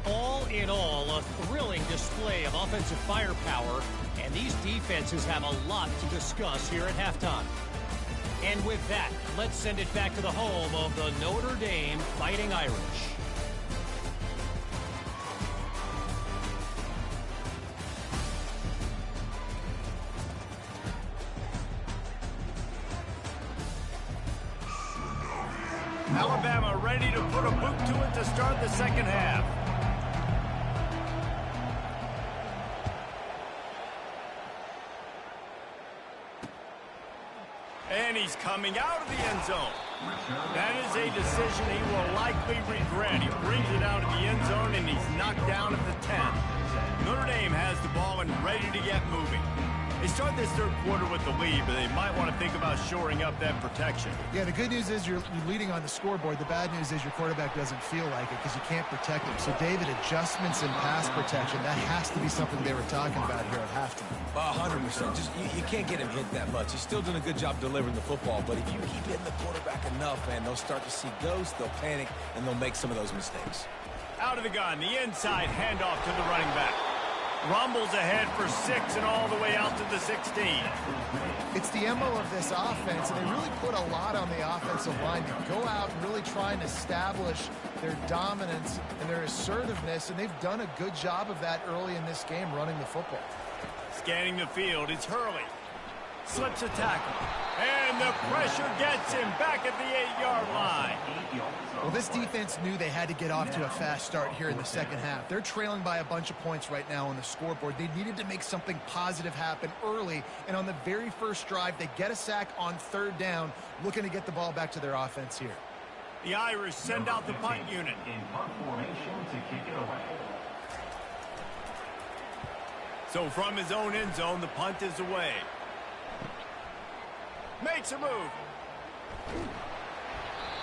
All in all, a thrilling display of offensive firepower, and these defenses have a lot to discuss here at halftime. And with that, let's send it back to the home of the Notre Dame Fighting Irish. Alabama ready to put a boot to it to start the second half. And he's coming out of the end zone. That is a decision he will likely regret. He brings it out of the end zone, and he's knocked down at the 10. Notre Dame has the ball and ready to get moving. They start this third quarter with the lead, but they might want to think about shoring up that protection. Yeah, the good news is you're leading on the scoreboard. The bad news is your quarterback doesn't feel like it because you can't protect him. So, David, adjustments in pass protection, that has to be something they were talking about here at halftime. 100%. Just you can't get him hit that much. He's still doing a good job delivering the football, but if you keep hitting the quarterback enough, man, they'll start to see ghosts, they'll panic, and they'll make some of those mistakes. Out of the gun, the inside handoff to the running back. Rumbles ahead for 6 and all the way out to the 16. It's the MO of this offense, and they really put a lot on the offensive line to go out and really try and establish their dominance and their assertiveness, and they've done a good job of that early in this game running the football. Scanning the field, it's Hurley. Slips a tackle. And the pressure gets him back at the 8-yard line. Well, this defense knew they had to get off to a fast start here in the second half. They're trailing by a bunch of points right now on the scoreboard. They needed to make something positive happen early, and on the very first drive, they get a sack on third down, looking to get the ball back to their offense here. The Irish send out the punt unit. In punt formation to kick it away. So from his own end zone, the punt is away. Makes a move.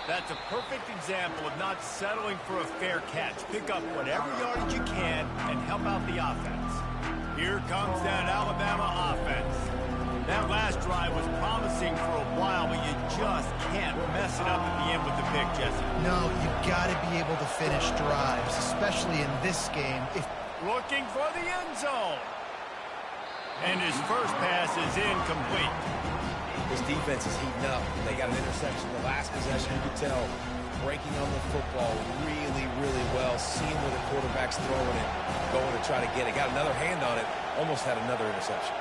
That's a perfect example of not settling for a fair catch. Pick up whatever yardage you can and help out the offense. Here comes that Alabama offense. That last drive was promising for a while, but you just can't mess it up at the end with the pick, Jesse. No, you've got to be able to finish drives, especially in this game. Looking for the end zone. And his first pass is incomplete. This defense is heating up. They got an interception the last possession. You could tell breaking on the football really, really well. Seeing where the quarterback's throwing it, going to try to get it. Got another hand on it. Almost had another interception.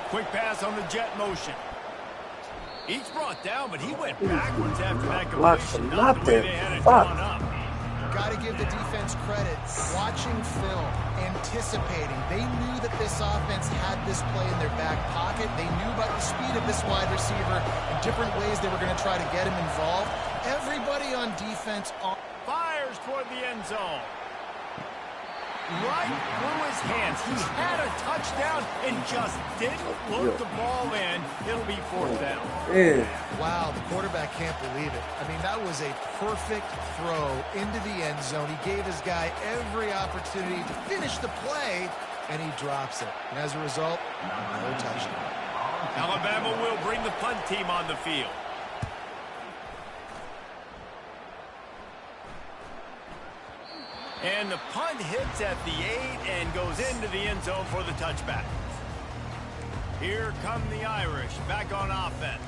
Quick pass on the jet motion. Each brought down, but he went backwards after that completion. Not the way they had it drawn up. Got to give the defense credit. Watching film, anticipating. They knew that this offense had this play in their back pocket. They knew about the speed of this wide receiver and different ways they were going to try to get him involved. Everybody on defense fires toward the end zone. Right through his hands. He had a touchdown and just didn't look the ball in. It'll be fourth down. Wow, the quarterback can't believe it. I mean, that was a perfect throw into the end zone. He gave his guy every opportunity to finish the play, and he drops it. And as a result, no touchdown. Alabama will bring the punt team on the field. And the punt hits at the 8 and goes into the end zone for the touchback. Here come the Irish back on offense.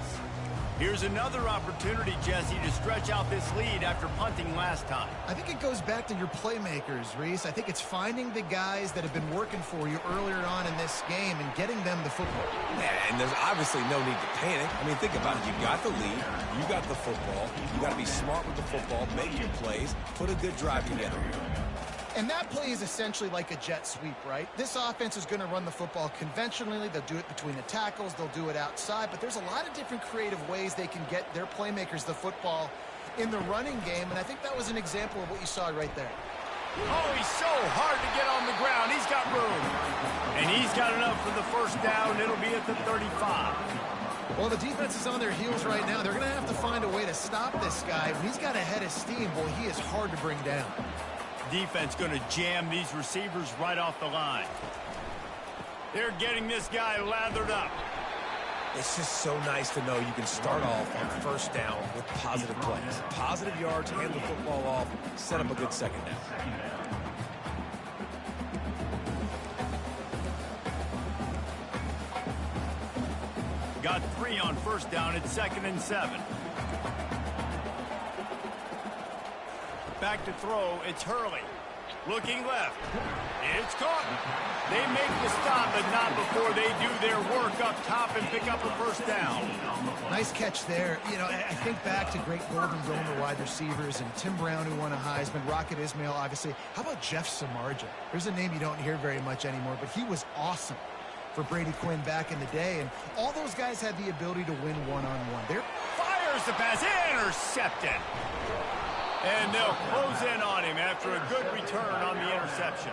Here's another opportunity, Jesse, to stretch out this lead after punting last time. I think it goes back to your playmakers, Reese. I think it's finding the guys that have been working for you earlier on in this game and getting them the football. Yeah, and there's obviously no need to panic. I mean, think about it. You got the lead. You got the football. You got to be smart with the football, make your plays, put a good drive together. And that play is essentially like a jet sweep, right? This offense is going to run the football conventionally. They'll do it between the tackles. They'll do it outside. But there's a lot of different creative ways they can get their playmakers the football in the running game. And I think that was an example of what you saw right there. Oh, he's so hard to get on the ground. He's got room. And he's got enough for the first down. It'll be at the 35. Well, the defense is on their heels right now. They're going to have to find a way to stop this guy. When he's got a head of steam, boy, he is hard to bring down. Defense going to jam these receivers right off the line. They're getting this guy lathered up. It's just so nice to know you can start off on first down with positive plays. Positive yards, hand the football off, set up a good second down. Got 3 on first down. It's 2nd and 7. Back to throw. It's Hurley. Looking left. It's caught. They make the stop, but not before they do their work up top and pick up a first down. Nice catch there. You know, I think back to great Golden Gomer wide receivers and Tim Brown, who won a Heisman, Rocket Ismail, obviously. How about Jeff Samardzija? There's a name you don't hear very much anymore, but he was awesome for Brady Quinn back in the day, and all those guys had the ability to win one-on-one. Fires the pass. Intercepted. And they'll close in on him after a good return on the interception.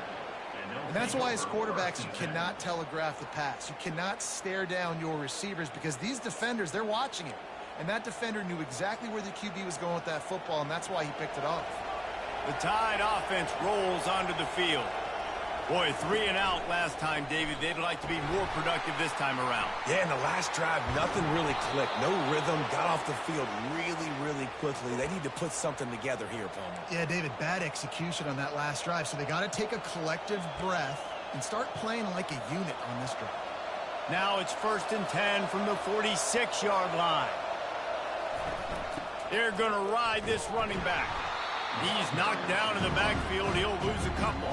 And that's why as quarterbacks, you cannot telegraph the pass. You cannot stare down your receivers because these defenders, they're watching it. And that defender knew exactly where the QB was going with that football, and that's why he picked it off. The Tide offense rolls onto the field. Boy, 3 and out last time, David. They'd like to be more productive this time around. Yeah, in the last drive, nothing really clicked. No rhythm, got off the field really quickly. They need to put something together here, Palmer. Yeah, David, bad execution on that last drive. So they got to take a collective breath and start playing like a unit on this drive. Now it's 1st and 10 from the 46-yard line. They're going to ride this running back. He's knocked down in the backfield. He'll lose a couple.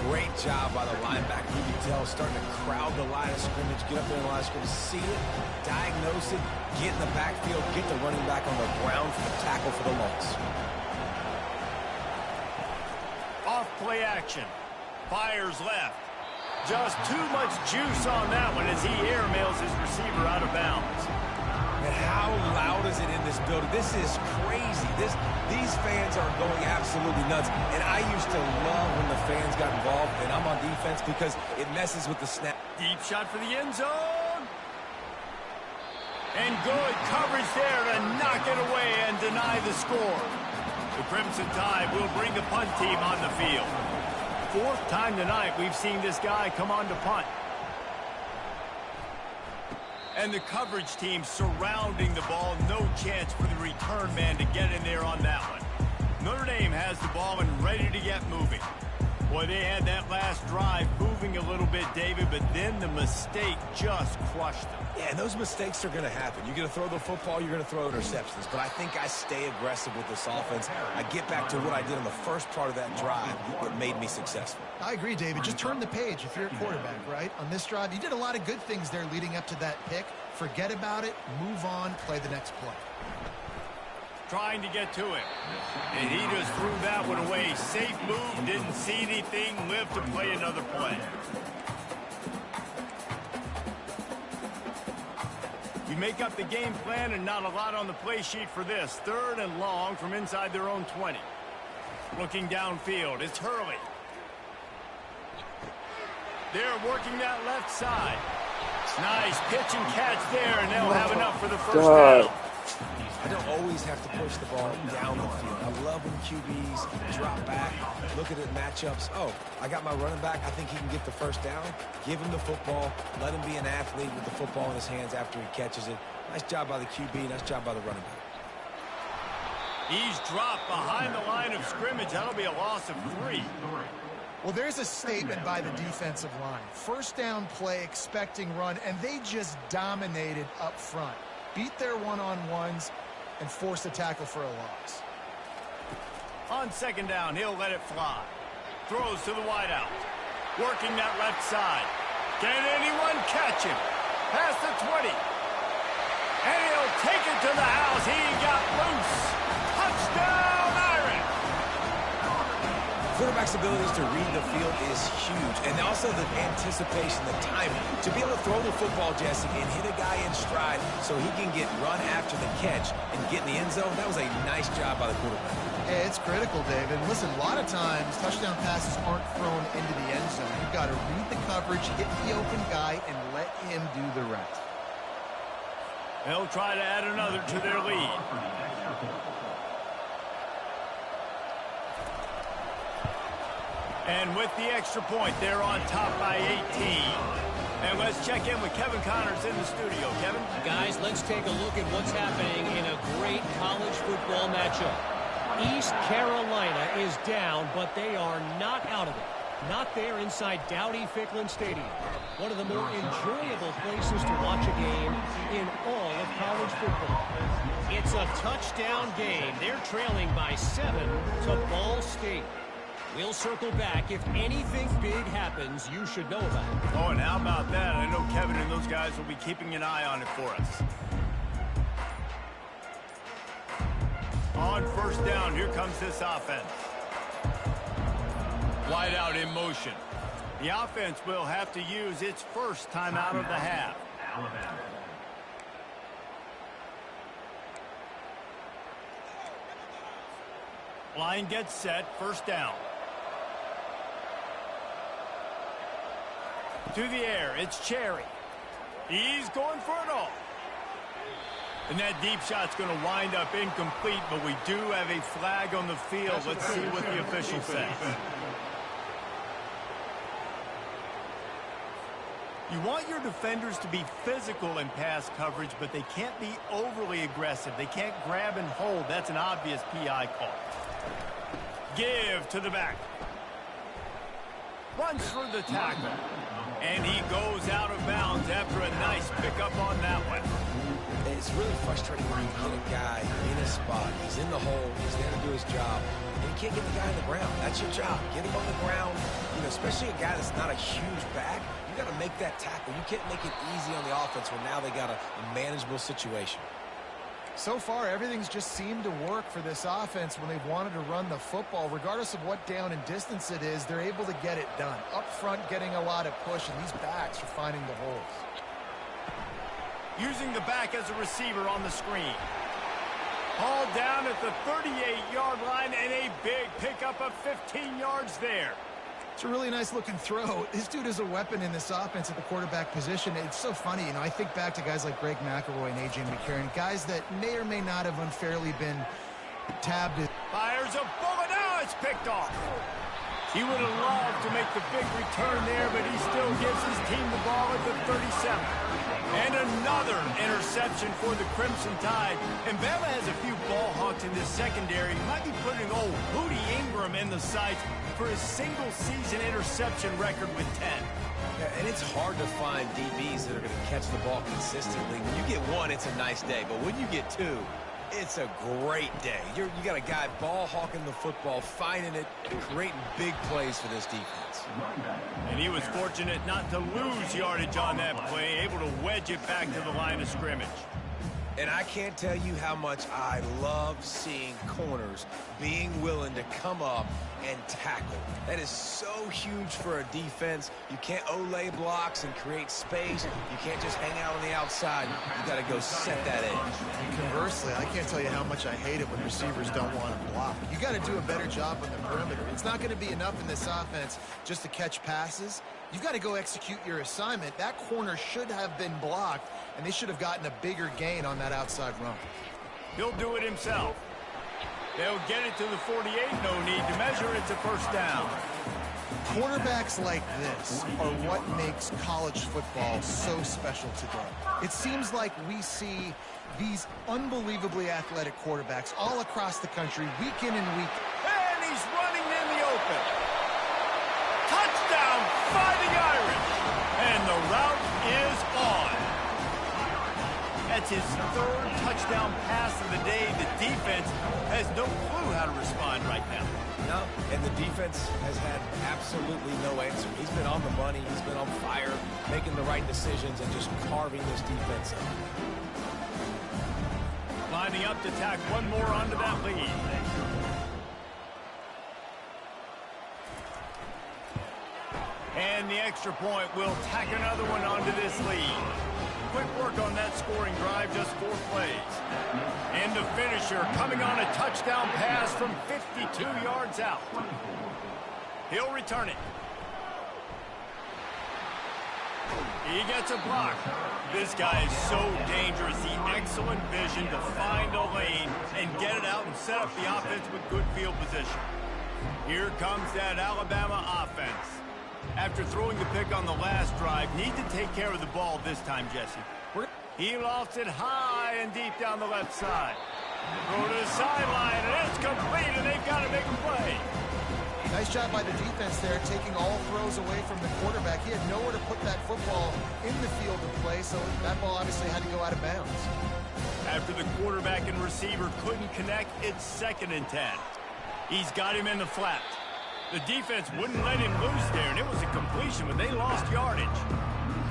Great job by the linebacker. You can tell starting to crowd the line of scrimmage, get up there in the line of scrimmage, see it, diagnose it, get in the backfield, get the running back on the ground for the tackle for the loss. Off play action. Fires left. Just too much juice on that one as he airmails his receiver out of bounds. And how loud is it in this building? This is crazy. These fans are going absolutely nuts. And I used to love when the fans got involved, and I'm on defense because it messes with the snap. Deep shot for the end zone. And good coverage there to knock it away and deny the score. The Crimson Tide will bring the punt team on the field. 4th time tonight we've seen this guy come on to punt. And the coverage team surrounding the ball. No chance for the return man to get in there on that one. Notre Dame has the ball and ready to get moving. Boy, they had that last drive moving a little bit, David, but then the mistake just crushed them. Yeah, and those mistakes are going to happen. You're going to throw the football, you're going to throw interceptions. But I think I stay aggressive with this offense. I get back to what I did in the first part of that drive that made me successful. I agree, David. Just turn the page if you're a quarterback, right? On this drive, you did a lot of good things there leading up to that pick. Forget about it, move on, play the next play. Trying to get to it. And he just threw that one away. Safe move, didn't see anything, lived to play another play. You make up the game plan and not a lot on the play sheet for this. 3rd and long from inside their own 20. Looking downfield, it's Hurley. They're working that left side. Nice pitch and catch there, and they'll have enough for the first down. I don't always have to push the ball down the field. I love when QBs drop back, look at it matchups. Oh, I got my running back. I think he can get the first down. Give him the football. Let him be an athlete with the football in his hands after he catches it. Nice job by the QB. Nice job by the running back. He's dropped behind the line of scrimmage. That'll be a loss of 3. Well, there's a statement by the defensive line. First down play, expecting run, and they just dominated up front. beat their one-on-ones, and force a tackle for a loss. On second down, he'll let it fly. Throws to the wideout. Working that left side. Can anyone catch him? Past the 20. And he'll take it to the house. He got loose. Touchdown, Irish! Quarterback's abilities to read the field is huge. And also the anticipation, the timing. To be able to throw the football, Jesse, and hit a guy in stride so he can get run after the catch and get in the end zone, that was a nice job by the quarterback. Yeah, it's critical, David. Listen, a lot of times, touchdown passes aren't thrown into the end zone. You've got to read the coverage, hit the open guy, and let him do the rest. They'll try to add another to their lead. And with the extra point, they're on top by 18. And let's check in with Kevin Connors in the studio. Kevin? Guys, let's take a look at what's happening in a great college football matchup. East Carolina is down, but they are not out of it. Not there inside Dowdy-Ficklin Stadium. One of the more enjoyable places to watch a game in all of college football. It's a touchdown game. They're trailing by 7 to Ball State. We'll circle back. If anything big happens, you should know about it. Oh, and how about that? I know Kevin and those guys will be keeping an eye on it for us. On first down, here comes this offense. Wide out in motion. The offense will have to use its first time out of the half. Alabama. Line gets set, first down. To the air, it's Cherry. He's going for it all. And that deep shot's going to wind up incomplete, but we do have a flag on the field. Let's see what the official says. You want your defenders to be physical in pass coverage, but they can't be overly aggressive. They can't grab and hold. That's an obvious PI call. Give to the back. Runs for the tackle. And he goes out of bounds after a nice pickup on that one. It's really frustrating when you get a guy in a spot. He's in the hole. He's there to do his job. And you can't get the guy on the ground. That's your job. Get him on the ground. You know, especially a guy that's not a huge back. You got to make that tackle. You can't make it easy on the offense when now they got a manageable situation. So far, everything's just seemed to work for this offense when they've wanted to run the football. Regardless of what down and distance it is, they're able to get it done. Up front, getting a lot of push, and these backs are finding the holes. Using the back as a receiver on the screen. Hauled down at the 38-yard line, and a big pickup of 15 yards there. It's a really nice-looking throw. This dude is a weapon in this offense at the quarterback position. It's so funny, you know, I think back to guys like Greg McElroy and A.J. McCarron, guys that may or may not have unfairly been tabbed. Fires a bullet. Now it's picked off. He would have loved to make the big return there, but he still gives his team the ball at the 37. And another interception for the Crimson Tide. And Bama has a few ball hawks in this secondary. He might be putting old Hootie Ingram in the sights for his single-season interception record with 10. Yeah, and it's hard to find DBs that are going to catch the ball consistently. When you get one, it's a nice day. But when you get two, it's a great day. You got a guy ball hawking the football, finding it, creating big plays for this defense. And he was fortunate not to lose yardage on that play, able to wedge it back to the line of scrimmage. And I can't tell you how much I love seeing corners being willing to come up and tackle. That is so huge for a defense. You can't Olay blocks and create space. You can't just hang out on the outside. You got to go set that edge. Conversely, I can't tell you how much I hate it when receivers don't want to block. You got to do a better job on the perimeter. It's not going to be enough in this offense just to catch passes. You've got to go execute your assignment. That corner should have been blocked, and they should have gotten a bigger gain on that outside run. He'll do it himself. They'll get it to the 48. No need to measure. It's a first down. Quarterbacks like this are what makes college football so special today. It seems like we see these unbelievably athletic quarterbacks all across the country, week in and week. And he's running in the open. Touchdown, Fighting Irish. And the route is on. At That's his third touchdown pass of the day. The defense has no clue how to respond right now. No, and the defense has had absolutely no answer. He's been on the money. He's been on fire, making the right decisions and just carving this defense up. Lining up to tack one more onto that lead. And the extra point will tack another one onto this lead. Quick work on that scoring drive, just 4 plays. And the finisher coming on a touchdown pass from 52 yards out. He'll return it. He gets a block. This guy is so dangerous. The excellent vision to find a lane and get it out and set up the offense with good field position. Here comes that Alabama offense. After throwing the pick on the last drive, need to take care of the ball this time, Jesse. He lofts it high and deep down the left side. Throw to the sideline, and it's complete, and they've got to make a play. Nice job by the defense there, taking all throws away from the quarterback. He had nowhere to put that football in the field of play, so that ball obviously had to go out of bounds. After the quarterback and receiver couldn't connect, it's 2nd and 10. He's got him in the flat. The defense wouldn't let him loose there, and it was a completion, but they lost yardage.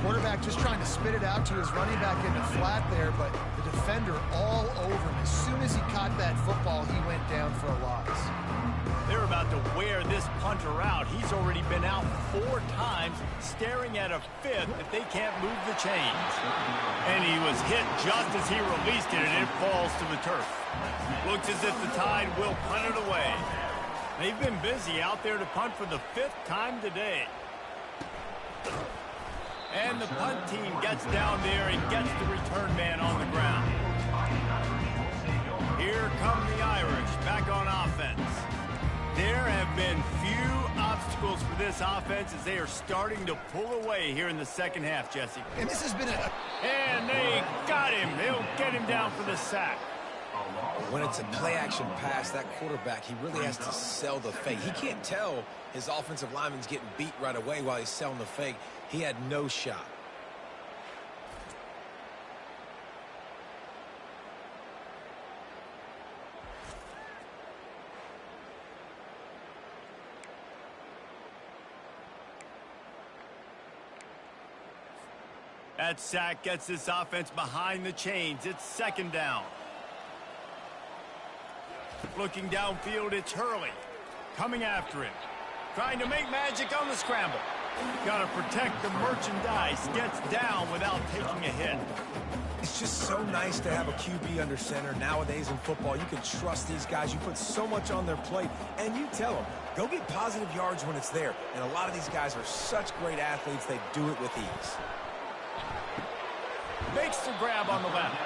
Quarterback just trying to spit it out to his running back in the flat there, but the defender all over him. As soon as he caught that football, he went down for a loss. They're about to wear this punter out. He's already been out 4 times, staring at a 5th if they can't move the chains. And he was hit just as he released it, and it falls to the turf. Looks as if the Tide will punt it away. They've been busy out there to punt for the 5th time today. And the punt team gets down there and gets the return man on the ground. Here come the Irish back on offense. There have been few obstacles for this offense as they are starting to pull away here in the second half, Jesse. And this has been And they got him. They'll get him down for the sack. When it's a play-action pass, that quarterback, he really has to sell the fake. He can't tell his offensive lineman's getting beat right away while he's selling the fake. He had no shot. That sack gets this offense behind the chains. It's 2nd down. Looking downfield, it's Hurley. Coming after him. Trying to make magic on the scramble. Got to protect the merchandise. Gets down without taking a hit. It's just so nice to have a QB under center. Nowadays in football, you can trust these guys. You put so much on their plate, and you tell them, go get positive yards when it's there. And a lot of these guys are such great athletes, they do it with ease. Makes the grab on the left.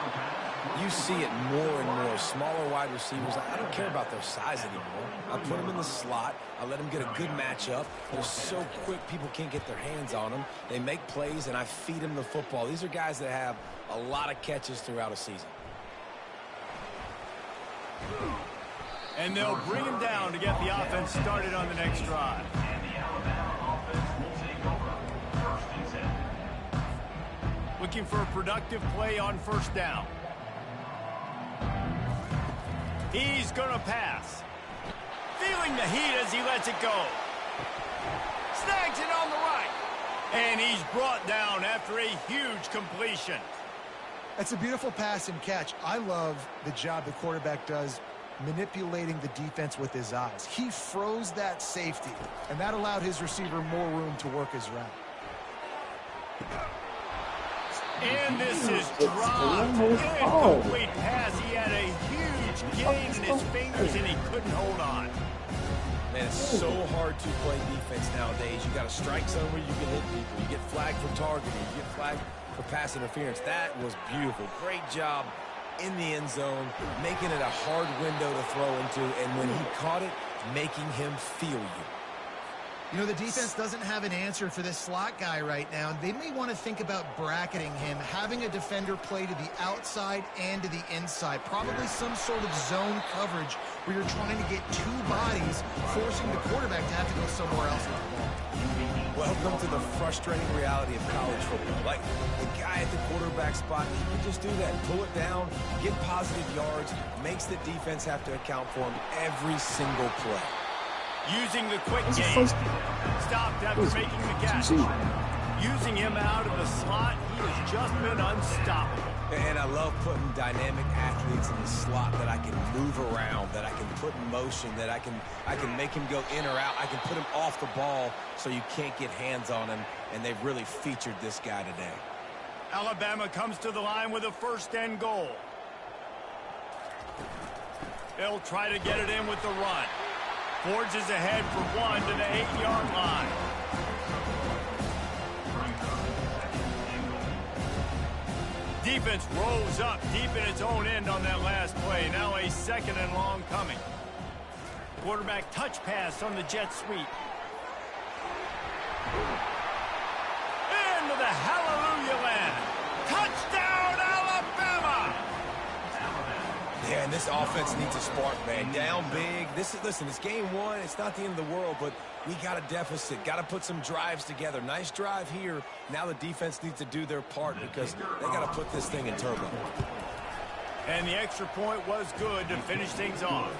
You see it more and more. Smaller wide receivers, I don't care about their size anymore. I put them in the slot. I let them get a good matchup. They're so quick, people can't get their hands on them. They make plays, and I feed them the football. These are guys that have a lot of catches throughout a season. And they'll bring him down to get the offense started on the next drive. And the Alabama offense will take over 1st and 10. Looking for a productive play on 1st down. He's going to pass. Feeling the heat as he lets it go. Snags it on the right. And he's brought down after a huge completion. It's a beautiful pass and catch. I love the job the quarterback does manipulating the defense with his eyes. He froze that safety, and that allowed his receiver more room to work his route. And this is dropped. Incomplete pass. He had a huge gain in his fingers, and he couldn't hold on. Man, it's so hard to play defense nowadays. You got to strike zone where you can hit people. You get flagged for targeting. You get flagged for pass interference. That was beautiful. Great job in the end zone, making it a hard window to throw into, and when he caught it, making him feel you. You know, the defense doesn't have an answer for this slot guy right now. They may want to think about bracketing him, having a defender play to the outside and to the inside. Probably some sort of zone coverage where you're trying to get two bodies, forcing the quarterback to have to go somewhere else with the ball. Welcome to the frustrating reality of college football. Like, the guy at the quarterback spot, he can just do that. Pull it down, get positive yards, makes the defense have to account for him every single play. Using the quick game. Stopped after making the catch. Using him out of the slot, he has just been unstoppable. And I love putting dynamic athletes in the slot that I can move around, that I can put in motion, that I can make him go in or out. I can put him off the ball so you can't get hands on him, and they've really featured this guy today. Alabama comes to the line with a 1st and goal. They'll try to get it in with the run. Forges ahead for 1 to the 8-yard line. Defense rose up deep in its own end on that last play. Now a 2nd and long coming. Quarterback touch pass on the jet sweep. Into the hallelujah land. Touchdown, Alabama! Yeah, and this offense needs a spark, man. Down big. Listen, it's game 1. It's not the end of the world, but we got a deficit. Got to put some drives together. Nice drive here. Now the defense needs to do their part because they got to put this thing in turbo. And the extra point was good to finish things off.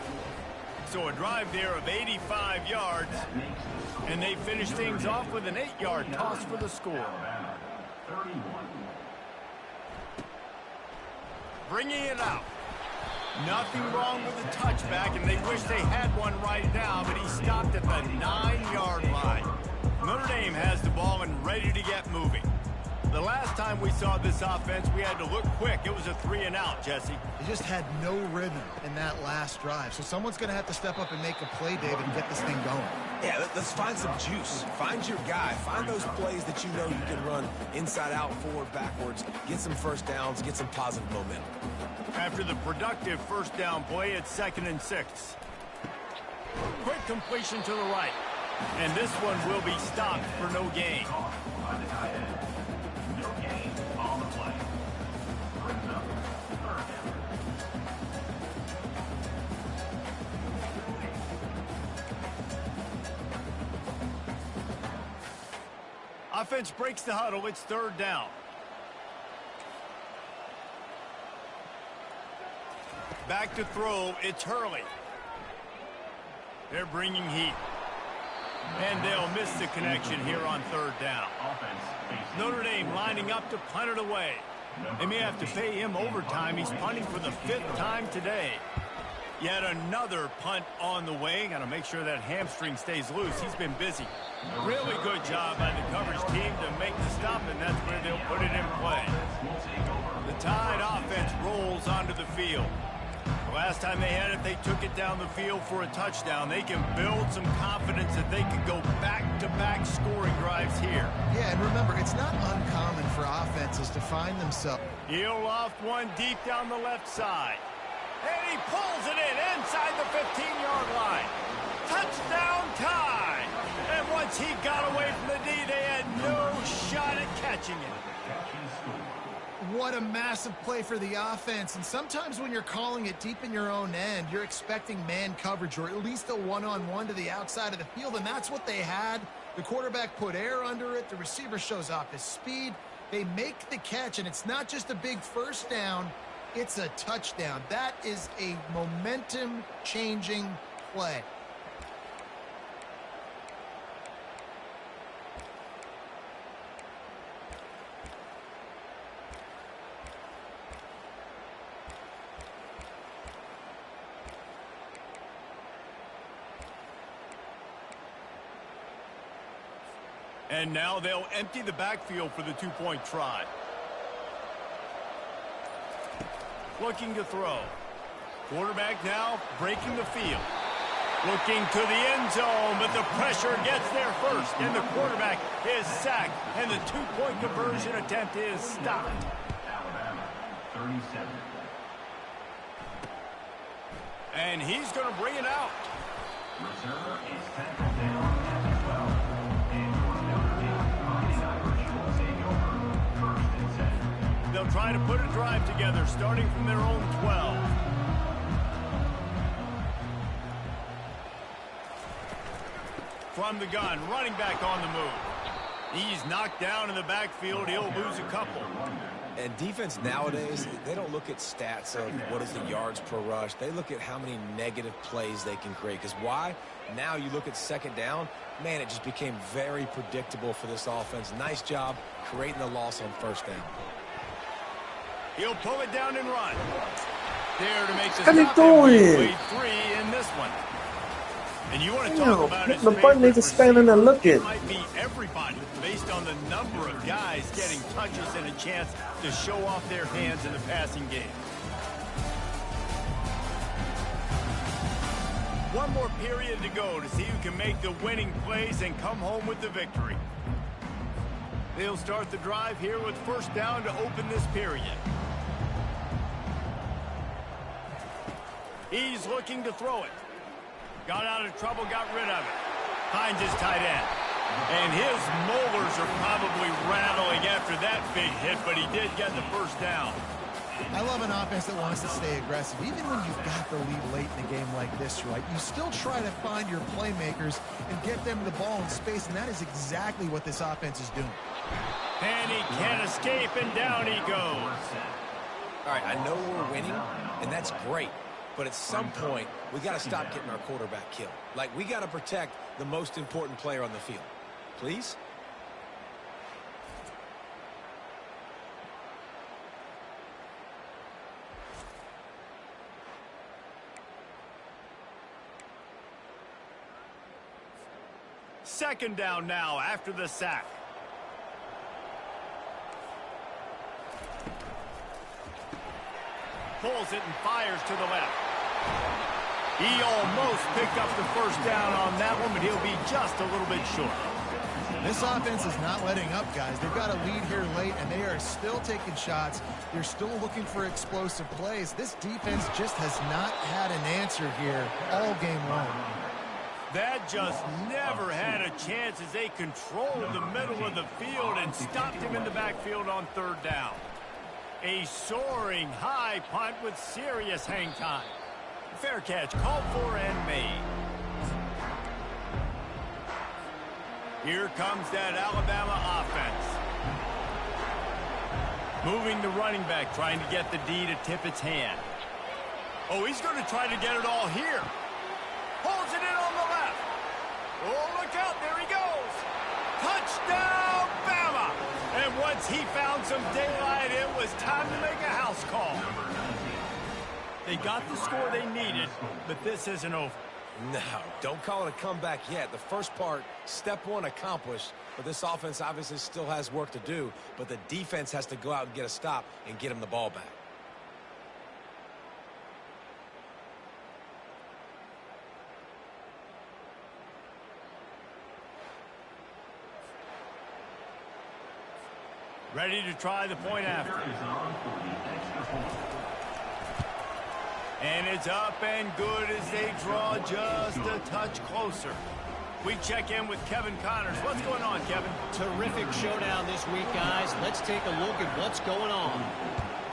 So a drive there of 85 yards, and they finish things off with an 8-yard toss for the score. Bringing it out. Nothing wrong with the touchback, and they wish they had one right now, but he stopped at the 9-yard line. Notre Dame has the ball and ready to get moving. The last time we saw this offense, we had to look quick. It was a 3-and-out, Jesse. They just had no rhythm in that last drive. So someone's going to have to step up and make a play, David, and get this thing going. Yeah, let's find some juice. Find your guy. Find those plays that you know you can run inside out, forward, backwards. Get some first downs. Get some positive momentum. After the productive 1st down play, it's 2nd and 6. Quick completion to the right. And this one will be stopped for no gain. No gain on the play. Brings up 3rd down. Offense breaks the huddle. It's 3rd down. Back to throw. It's Hurley. They're bringing heat. And they'll miss the connection here on 3rd down. Notre Dame lining up to punt it away. They may have to pay him overtime. He's punting for the 5th time today. Yet another punt on the way. Got to make sure that hamstring stays loose. He's been busy. Really good job by the coverage team to make the stop, and that's where they'll put it in play. The Tide offense rolls onto the field. The last time they had it, they took it down the field for a touchdown. They can build some confidence that they can go back-to-back scoring drives here. Yeah, and remember, it's not uncommon for offenses to find themselves. He'll loft one deep down the left side. And he pulls it in inside the 15-yard line. Touchdown Tide! And once he got away from the D, they had no shot at catching it. What a massive play for the offense. And sometimes when you're calling it deep in your own end, you're expecting man coverage or at least a one-on-one to the outside of the field, and that's what they had. The quarterback put air under it. The receiver shows off his speed. They make the catch, and it's not just a big 1st down. It's a touchdown. That is a momentum-changing play. And now they'll empty the backfield for the 2-point try. Looking to throw. Quarterback now breaking the field. Looking to the end zone, but the pressure gets there first. And the quarterback is sacked. And the 2-point conversion attempt is stopped. Alabama, 37. And he's going to bring it out. Reserve is tackled down at the 12. They'll try to put a drive together, starting from their own 12. From the gun, running back on the move. He's knocked down in the backfield. He'll lose a couple. And defense nowadays, they don't look at stats of what is the yards per rush. They look at how many negative plays they can create. Because why? Now you look at second down, man, it just became very predictable for this offense. Nice job creating the loss on first down. He'll pull it down and run. There to make the What are you stop. doing? Wade 3 in this one. And you want to talk about his the button favorite is standing there receiver? looking. It might be everybody, based on the number of guys getting touches and a chance to show off their hands in the passing game. One more period to go to see who can make the winning plays and come home with the victory. They'll start the drive here with first down to open this period. He's looking to throw it. Got out of trouble, got rid of it. Finds his tight end. And his molars are probably rattling after that big hit, but he did get the first down. I love an offense that wants to stay aggressive. Even when you've got the lead late in a game like this, right, you still try to find your playmakers and get them the ball in space, and that is exactly what this offense is doing. And he can't escape, and down he goes. All right, I know we're winning, and that's great. But at some point, we got to stop getting our quarterback killed. Like, we got to protect the most important player on the field. Please? Second down now after the sack. Pulls it and fires to the left. He almost picked up the first down on that one, but he'll be just a little bit short. This offense is not letting up, guys. They've got a lead here late, and they are still taking shots. They're still looking for explosive plays. This defense just has not had an answer here all game long. That just never had a chance as they controlled the middle of the field and stopped him in the backfield on third down. A soaring high punt with serious hang time. Fair catch called for and made. Here comes that Alabama offense. Moving the running back, trying to get the D to tip its hand. Oh, he's going to try to get it all here. Holds it in on the left. Oh, look out, there he goes. Touchdown, Bama. And once he found some daylight, it was time to make a house call. They got the score they needed, but this isn't over. No, don't call it a comeback yet. The first part, step one accomplished, but this offense obviously still has work to do, but the defense has to go out and get a stop and get him the ball back. Ready to try the point after. And it's up and good as they draw just a touch closer. We check in with Kevin Connors. What's going on, Kevin? Terrific showdown this week, guys. Let's take a look at what's going on.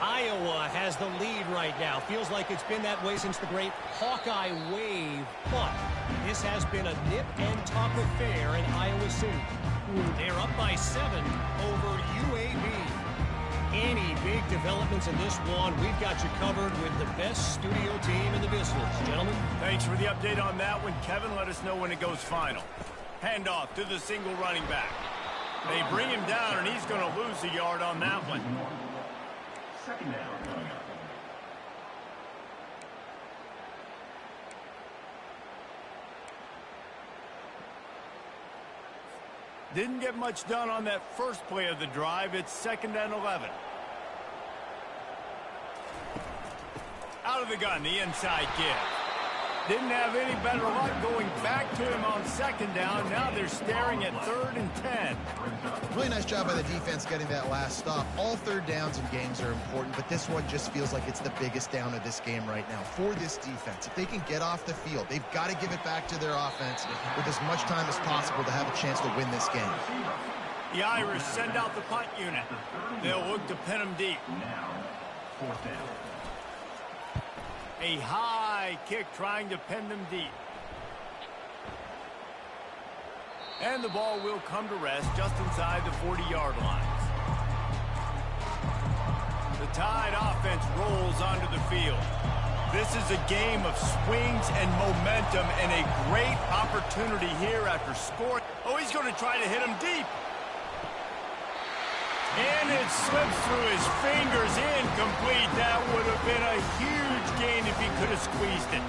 Iowa has the lead right now. Feels like it's been that way since the great Hawkeye wave. But this has been a nip and tuck affair in Iowa City. They're up by 7 over UAB. Any big developments in this one, we've got you covered with the best studio team in the business. Gentlemen. Thanks for the update on that one, Kevin. Let us know when it goes final. Handoff to the single running back. They bring him down, and he's going to lose a yard on that one. Second down. Didn't get much done on that first play of the drive. It's 2nd and 11. Out of the gun, the inside give. Didn't have any better luck going back to him on 2nd down. Now they're staring at 3rd and 10. Really nice job by the defense getting that last stop. All third downs in games are important, but this one just feels like it's the biggest down of this game right now for this defense. If they can get off the field, they've got to give it back to their offense with as much time as possible to have a chance to win this game. The Irish send out the punt unit. They'll look to pin them deep. Now, fourth down. A high kick trying to pin them deep. And the ball will come to rest just inside the 40-yard line. The Tide offense rolls onto the field. This is a game of swings and momentum and a great opportunity here after scoring. Oh, he's going to try to hit him deep. And it slips through his fingers, incomplete. That would have been a huge gain if he could have squeezed it.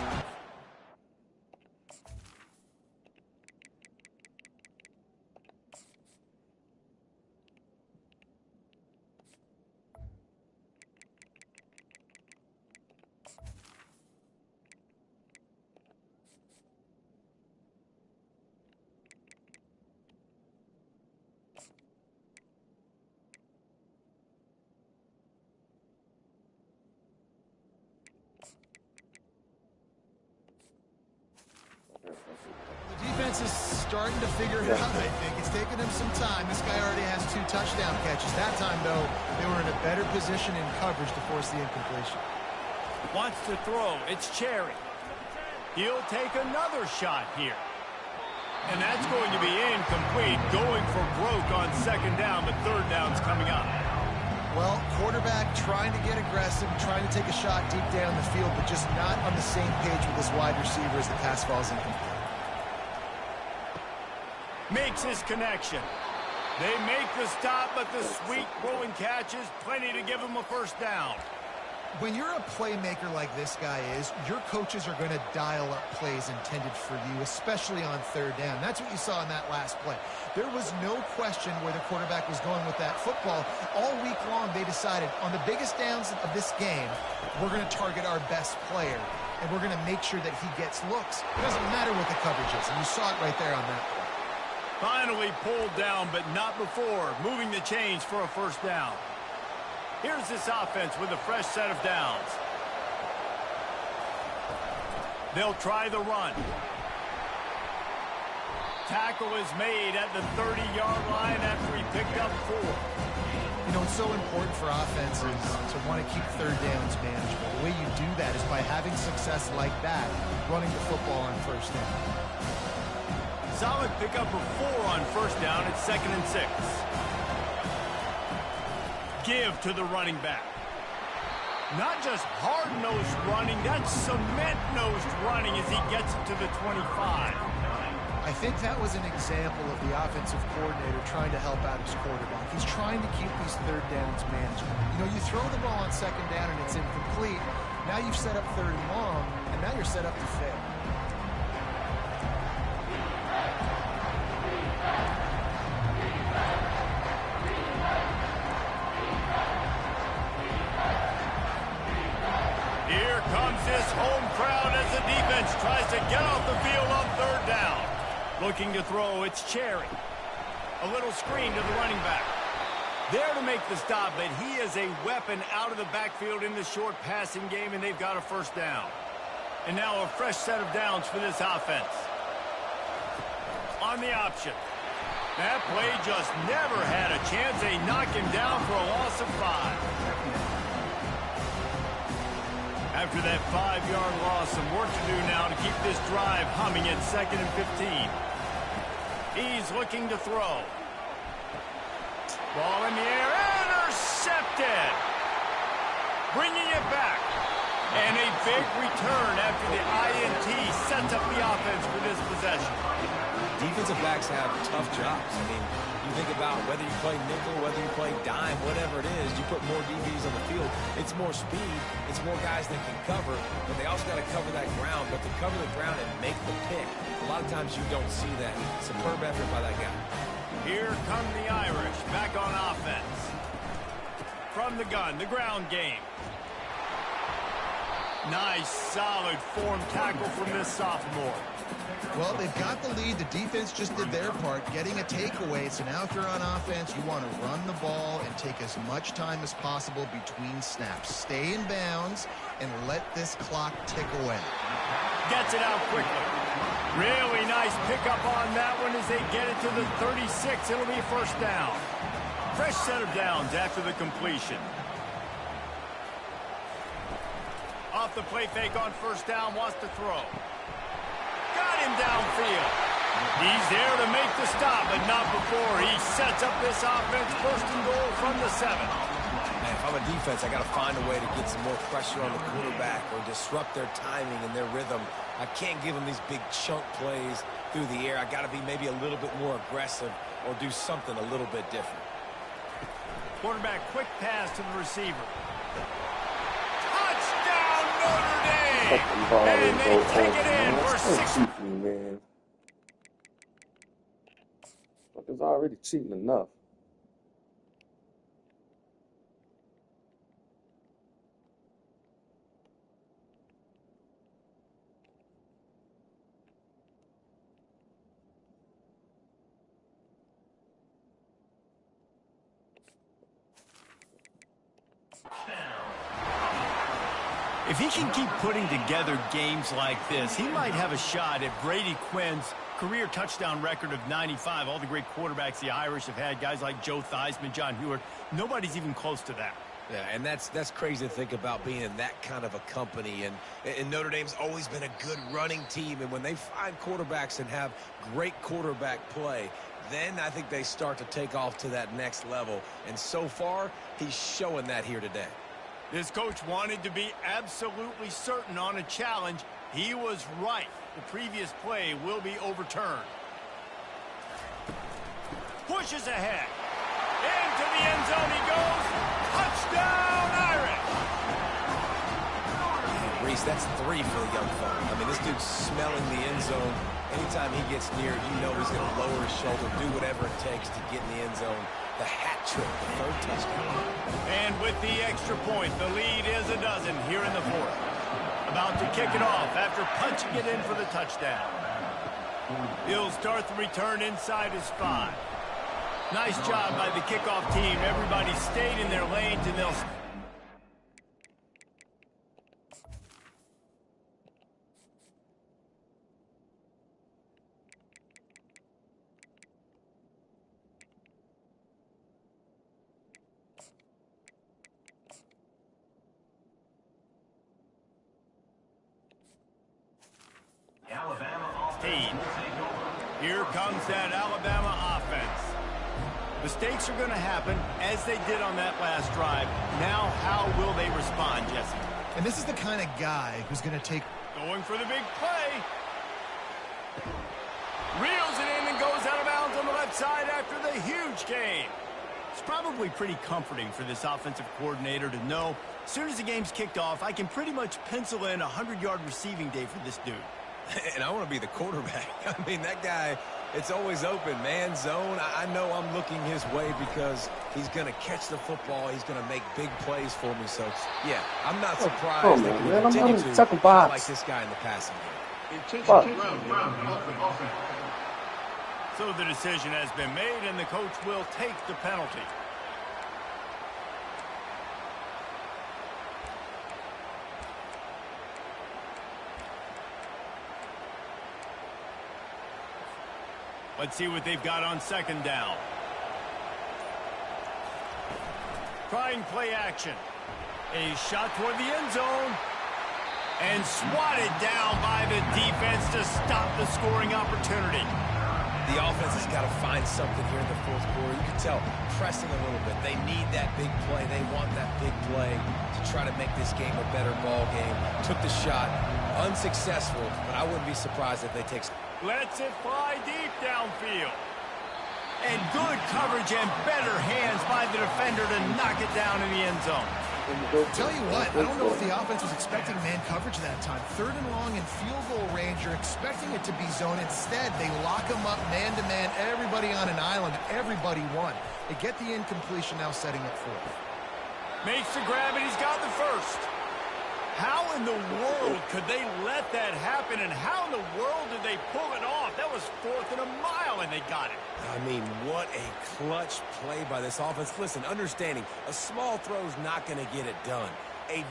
The defense is starting to figure it out, I think. It's taken them some time. This guy already has 2 touchdown catches. That time, though, they were in a better position in coverage to force the incompletion. Wants to throw. It's Cherry. He'll take another shot here. And that's going to be incomplete. Going for broke on second down, but third down's coming up. Well, quarterback trying to get aggressive, trying to take a shot deep down the field, but just not on the same page with his wide receiver as the pass falls incomplete. Makes his connection. They make the stop, but the sweet throwing catch is plenty to give him a first down. When you're a playmaker like this guy is, your coaches are going to dial up plays intended for you, especially on third down. That's what you saw in that last play. There was no question where the quarterback was going with that football. All week long, they decided on the biggest downs of this game, we're going to target our best player, and we're going to make sure that he gets looks. It doesn't matter what the coverage is, and you saw it right there on that play. Finally pulled down, but not before. Moving the chains for a first down. Here's this offense with a fresh set of downs. They'll try the run. Tackle is made at the 30-yard line after he picked up 4. You know, it's so important for offenses to want to keep third downs manageable. The way you do that is by having success like that, running the football on first down. Solid pickup of 4 on first down at 2nd and 6. Give to the running back. Not just hard-nosed running, that's cement-nosed running as he gets it to the 25. I think that was an example of the offensive coordinator trying to help out his quarterback. He's trying to keep these third downs manageable. You know, you throw the ball on second down and it's incomplete. Now you've set up third and long, and now you're set up to fail. This home crowd as the defense tries to get off the field on third down. Looking to throw, it's Cherry. A little screen to the running back. There to make the stop, but he is a weapon out of the backfield in the short passing game, and they've got a first down. And now a fresh set of downs for this offense. On the option. That play just never had a chance. They knock him down for a loss of 5. After that 5-yard loss, some work to do now to keep this drive humming at 2nd and 15. He's looking to throw. Ball in the air, intercepted. Bringing it back. And a big return after the INT sets up the offense for this possession. Defensive backs have tough jobs. I mean, you think about whether you play nickel, whether you play dime, whatever it is, you put more DBs on the field. It's more speed. It's more guys that can cover, but they also got to cover that ground. But to cover the ground and make the pick, a lot of times you don't see that. Superb effort by that guy. Here come the Irish back on offense. From the gun, the ground game. Nice, solid form tackle from this sophomore. Well, they've got the lead. The defense just did their part, getting a takeaway. So now if you're on offense, you want to run the ball and take as much time as possible between snaps. Stay in bounds and let this clock tick away. Gets it out quickly. Really nice pickup on that one as they get it to the 36. It'll be first down. Fresh set of downs after the completion. Off the play fake on first down, wants to throw. Got him downfield. He's there to make the stop, but not before. He sets up this offense first and goal from the 7. Man, if I'm a defense, I got to find a way to get some more pressure on the quarterback or disrupt their timing and their rhythm. I can't give them these big chunk plays through the air. I got to be maybe a little bit more aggressive or do something a little bit different. Quarterback, quick pass to the receiver. Touchdown, Notre Dame! And they take it in for 6. Man. It's already cheating enough. If he can keep putting together games like this, he might have a shot at Brady Quinn's career touchdown record of 95. All the great quarterbacks the Irish have had, guys like Joe Theismann, John Hewart, nobody's even close to that. Yeah, and that's crazy to think about being in that kind of a company. And Notre Dame's always been a good running team. And when they find quarterbacks and have great quarterback play, then I think they start to take off to that next level. And so far, he's showing that here today. This coach wanted to be absolutely certain on a challenge. He was right. The previous play will be overturned. Pushes ahead. Into the end zone he goes. Touchdown, Irish! Reese, that's 3 for the young fella. I mean, this dude's smelling the end zone. Anytime he gets near it, you know he's going to lower his shoulder, do whatever it takes to get in the end zone. The hat trick, the 3rd touchdown. And with the extra point, the lead is a dozen here in the 4th. About to kick it off after punching it in for the touchdown. He'll start the return inside his 5. Nice job by the kickoff team. Everybody stayed in their lanes, and they'll... Here comes that Alabama offense. Mistakes are going to happen, as they did on that last drive. Now, how will they respond, Jesse? And this is the kind of guy who's going to take... Going for the big play. Reels it in and goes out of bounds on the left side after the huge gain. It's probably pretty comforting for this offensive coordinator to know as soon as the game's kicked off, I can pretty much pencil in a 100-yard receiving day for this dude. And I want to be the quarterback. I mean, that guy, it's always open, man, zone. I know I'm looking his way because he's going to catch the football. He's going to make big plays for me. So, yeah, I'm not surprised that we continue to like this guy in the passing game. So the decision has been made, and the coach will take the penalty. Let's see what they've got on 2nd down. Trying play action. A shot toward the end zone. And swatted down by the defense to stop the scoring opportunity. The offense has got to find something here in the 4th quarter. You can tell, pressing a little bit. They need that big play. They want that big play to try to make this game a better ball game. Took the shot. Unsuccessful, but I wouldn't be surprised if they take... Lets it fly deep downfield. And good coverage and better hands by the defender to knock it down in the end zone. Tell you what, I don't know if the offense was expecting man coverage that time. 3rd and long and field goal range, you're expecting it to be zone. Instead, they lock them up man-to-man, everybody on an island, everybody won. They get the incompletion, now setting it 4th. Makes the grab, and he's got the 1st. How in the world could they let that happen, and how in the world did they pull it off? That was 4th and a mile, and they got it. I mean, what a clutch play by this offense. Listen, understanding, a small throw is not going to get it done. A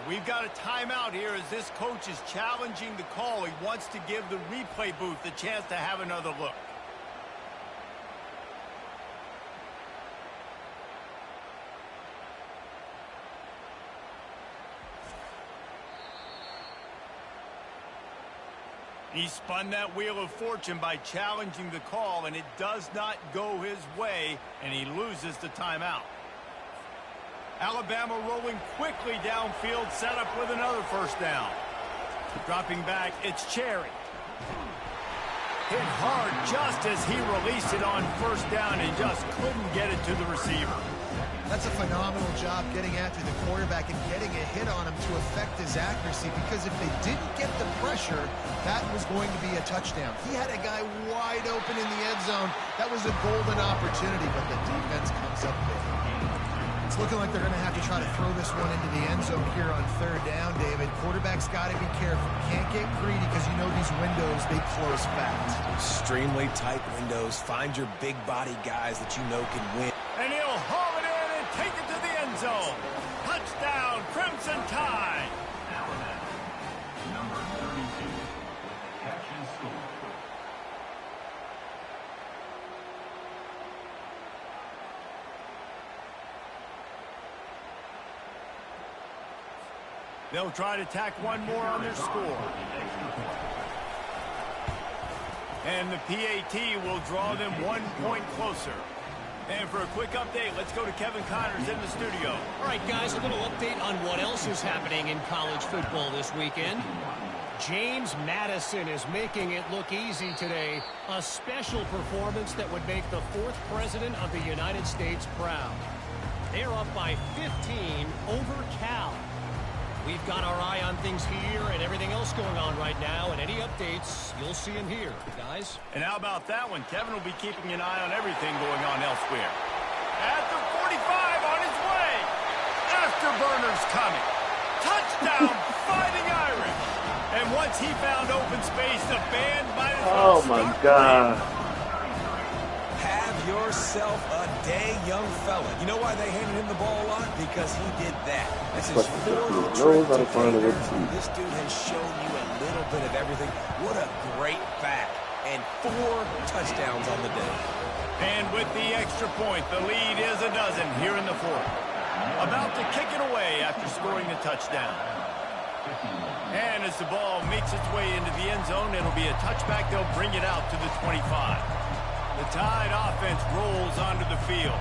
We've got a timeout here as this coach is challenging the call. He wants to give the replay booth the chance to have another look. He spun that wheel of fortune by challenging the call, and it does not go his way, and he loses the timeout. Alabama rolling quickly downfield, set up with another first down. Dropping back, it's Cherry. Hit hard just as he released it on first down and just couldn't get it to the receiver. That's a phenomenal job getting after the quarterback and getting a hit on him to affect his accuracy, because if they didn't get the pressure, that was going to be a touchdown. He had a guy wide open in the end zone. That was a golden opportunity, but the defense comes up big. It's looking like they're going to have to try to throw this one into the end zone here on third down, David. Quarterback's got to be careful. Can't get greedy because you know these windows, they close fast. Extremely tight windows. Find your big body guys that you know can win. And he'll haul it in and take it to the end zone. Touchdown, Crimson Tide. Alabama, number 32, catch and score. They'll try to tack one more on their score. And the PAT will draw them 1 point closer. And for a quick update, let's go to Kevin Connors in the studio. All right, guys, a little update on what else is happening in college football this weekend. James Madison is making it look easy today. A special performance that would make the 4th president of the United States proud. They're up by 15 over Cal. We've got our eye on things here and everything else going on right now, and any updates, you'll see them here, guys. And how about that one? Kevin will be keeping an eye on everything going on elsewhere. At the 45 on his way. Afterburners coming. Touchdown, Fighting Irish. And once he found open space, the band might as well Oh my start God. Have yourself a day, young fella. You know why they handed him the ball a lot? Because he did that. That's his But 4th he trip knows how to today. find a way to. This dude has shown you a little bit of everything. What a great back. And 4 touchdowns on the day. And with the extra point, the lead is a dozen here in the 4th. About to kick it away after scoring the touchdown. And as the ball makes its way into the end zone, it'll be a touchback. They'll bring it out to the 25. The Tide offense rolls onto the field.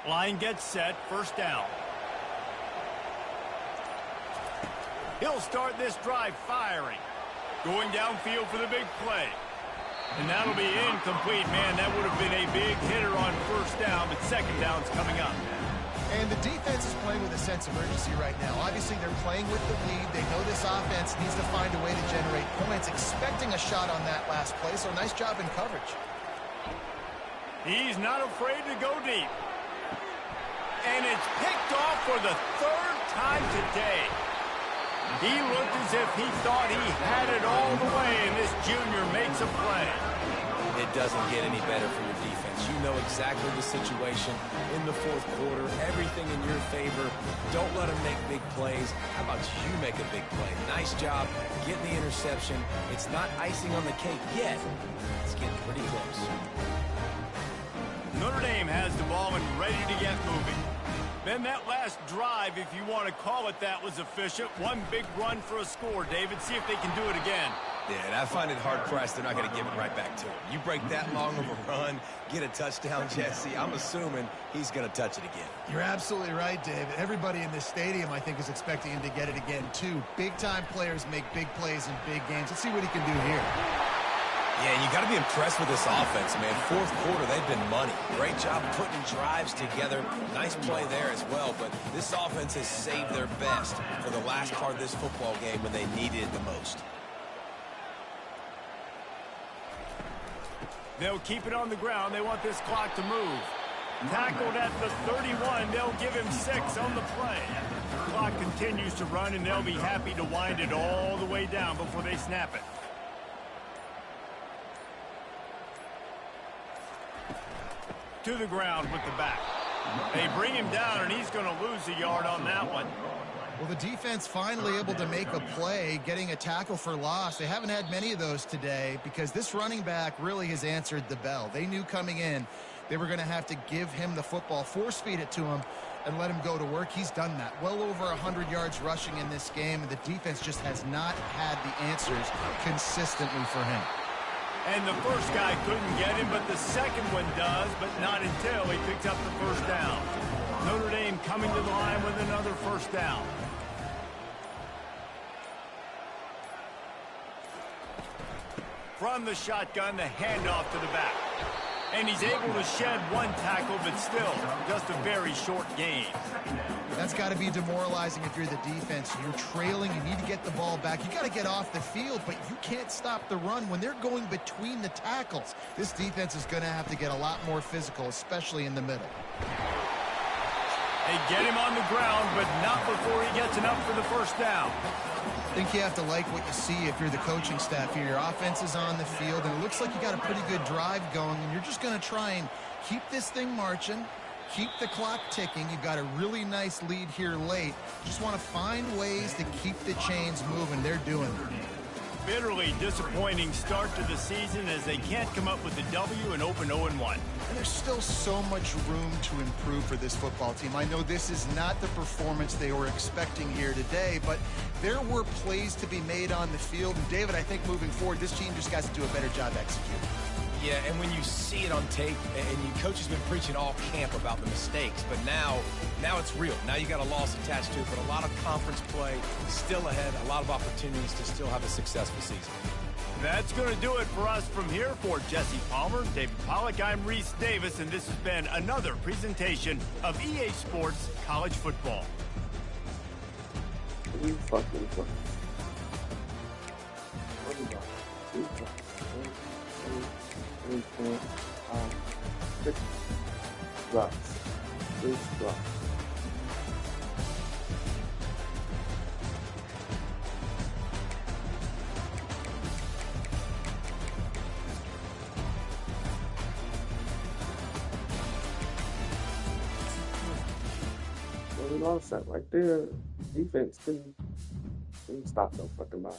Line gets set, first down. He'll start this drive firing. Going downfield for the big play. And that'll be incomplete. Man, that would have been a big hitter on first down, but second down's coming up. And the defense is playing with a sense of urgency right now. Obviously, they're playing with the lead. They know this offense needs to find a way to generate points, expecting a shot on that last play, so nice job in coverage. He's not afraid to go deep. And it's picked off for the 3rd time today. He looked as if he thought he had it all the way, and this junior makes a play. It doesn't get any better for your defense. You know exactly the situation in the 4th quarter. Everything in your favor. Don't let them make big plays. How about you make a big play? Nice job getting the interception. It's not icing on the cake yet. It's getting pretty close. Notre Dame has the ball and ready to get moving. Then that last drive, if you want to call it that, was efficient. One big run for a score, David. See if they can do it again. Yeah, and I find it hard-pressed they're not going to give it right back to him. You break that long of a run, get a touchdown, Jesse, I'm assuming he's going to touch it again. You're absolutely right, David. Everybody in this stadium, I think, is expecting him to get it again, too. Big-time players make big plays in big games. Let's see what he can do here. Yeah, you got to be impressed with this offense, man. Fourth quarter, they've been money. Great job putting drives together. Nice play there as well, but this offense has saved their best for the last part of this football game when they needed it the most. They'll keep it on the ground. They want this clock to move. Tackled at the 31. They'll give him 6 on the play. The clock continues to run, and they'll be happy to wind it all the way down before they snap it. To the ground with the back. They bring him down, and he's going to lose a yard on that one. Well, the defense finally able to make a play, getting a tackle for loss. They haven't had many of those today because this running back really has answered the bell. They knew coming in they were going to have to give him the football, force feed it to him, and let him go to work. He's done that. Well over 100 yards rushing in this game, and the defense just has not had the answers consistently for him. And the first guy couldn't get him, but the second one does, but not until he picks up the first down. Notre Dame coming to the line with another first down. From the shotgun, the handoff to the back. And he's able to shed one tackle, but still just a very short gain. That's got to be demoralizing if you're the defense. You're trailing. You need to get the ball back. You got to get off the field, but you can't stop the run when they're going between the tackles. This defense is going to have to get a lot more physical, especially in the middle. They get him on the ground, but not before he gets enough for the first down. I think you have to like what you see if you're the coaching staff here. Your offense is on the field, and it looks like you got a pretty good drive going, and you're just going to try and keep this thing marching, keep the clock ticking. You've got a really nice lead here late. Just want to find ways to keep the chains moving. They're doing it. Bitterly disappointing start to the season as they can't come up with the W and open 0-1. And there's still so much room to improve for this football team. I know this is not the performance they were expecting here today, but there were plays to be made on the field. And David, I think moving forward, this team just got to do a better job executing. Yeah, and when you see it on tape, and your coach has been preaching all camp about the mistakes, but now it's real. Now you got a loss attached to it, but a lot of conference play still ahead, a lot of opportunities to still have a successful season. That's going to do it for us from here. For Jesse Palmer, David Pollack, I'm Reese Davis, and this has been another presentation of EA Sports College Football. Drops. 6 drops. Well, we lost that right there. Defense couldn't stop no fucking body.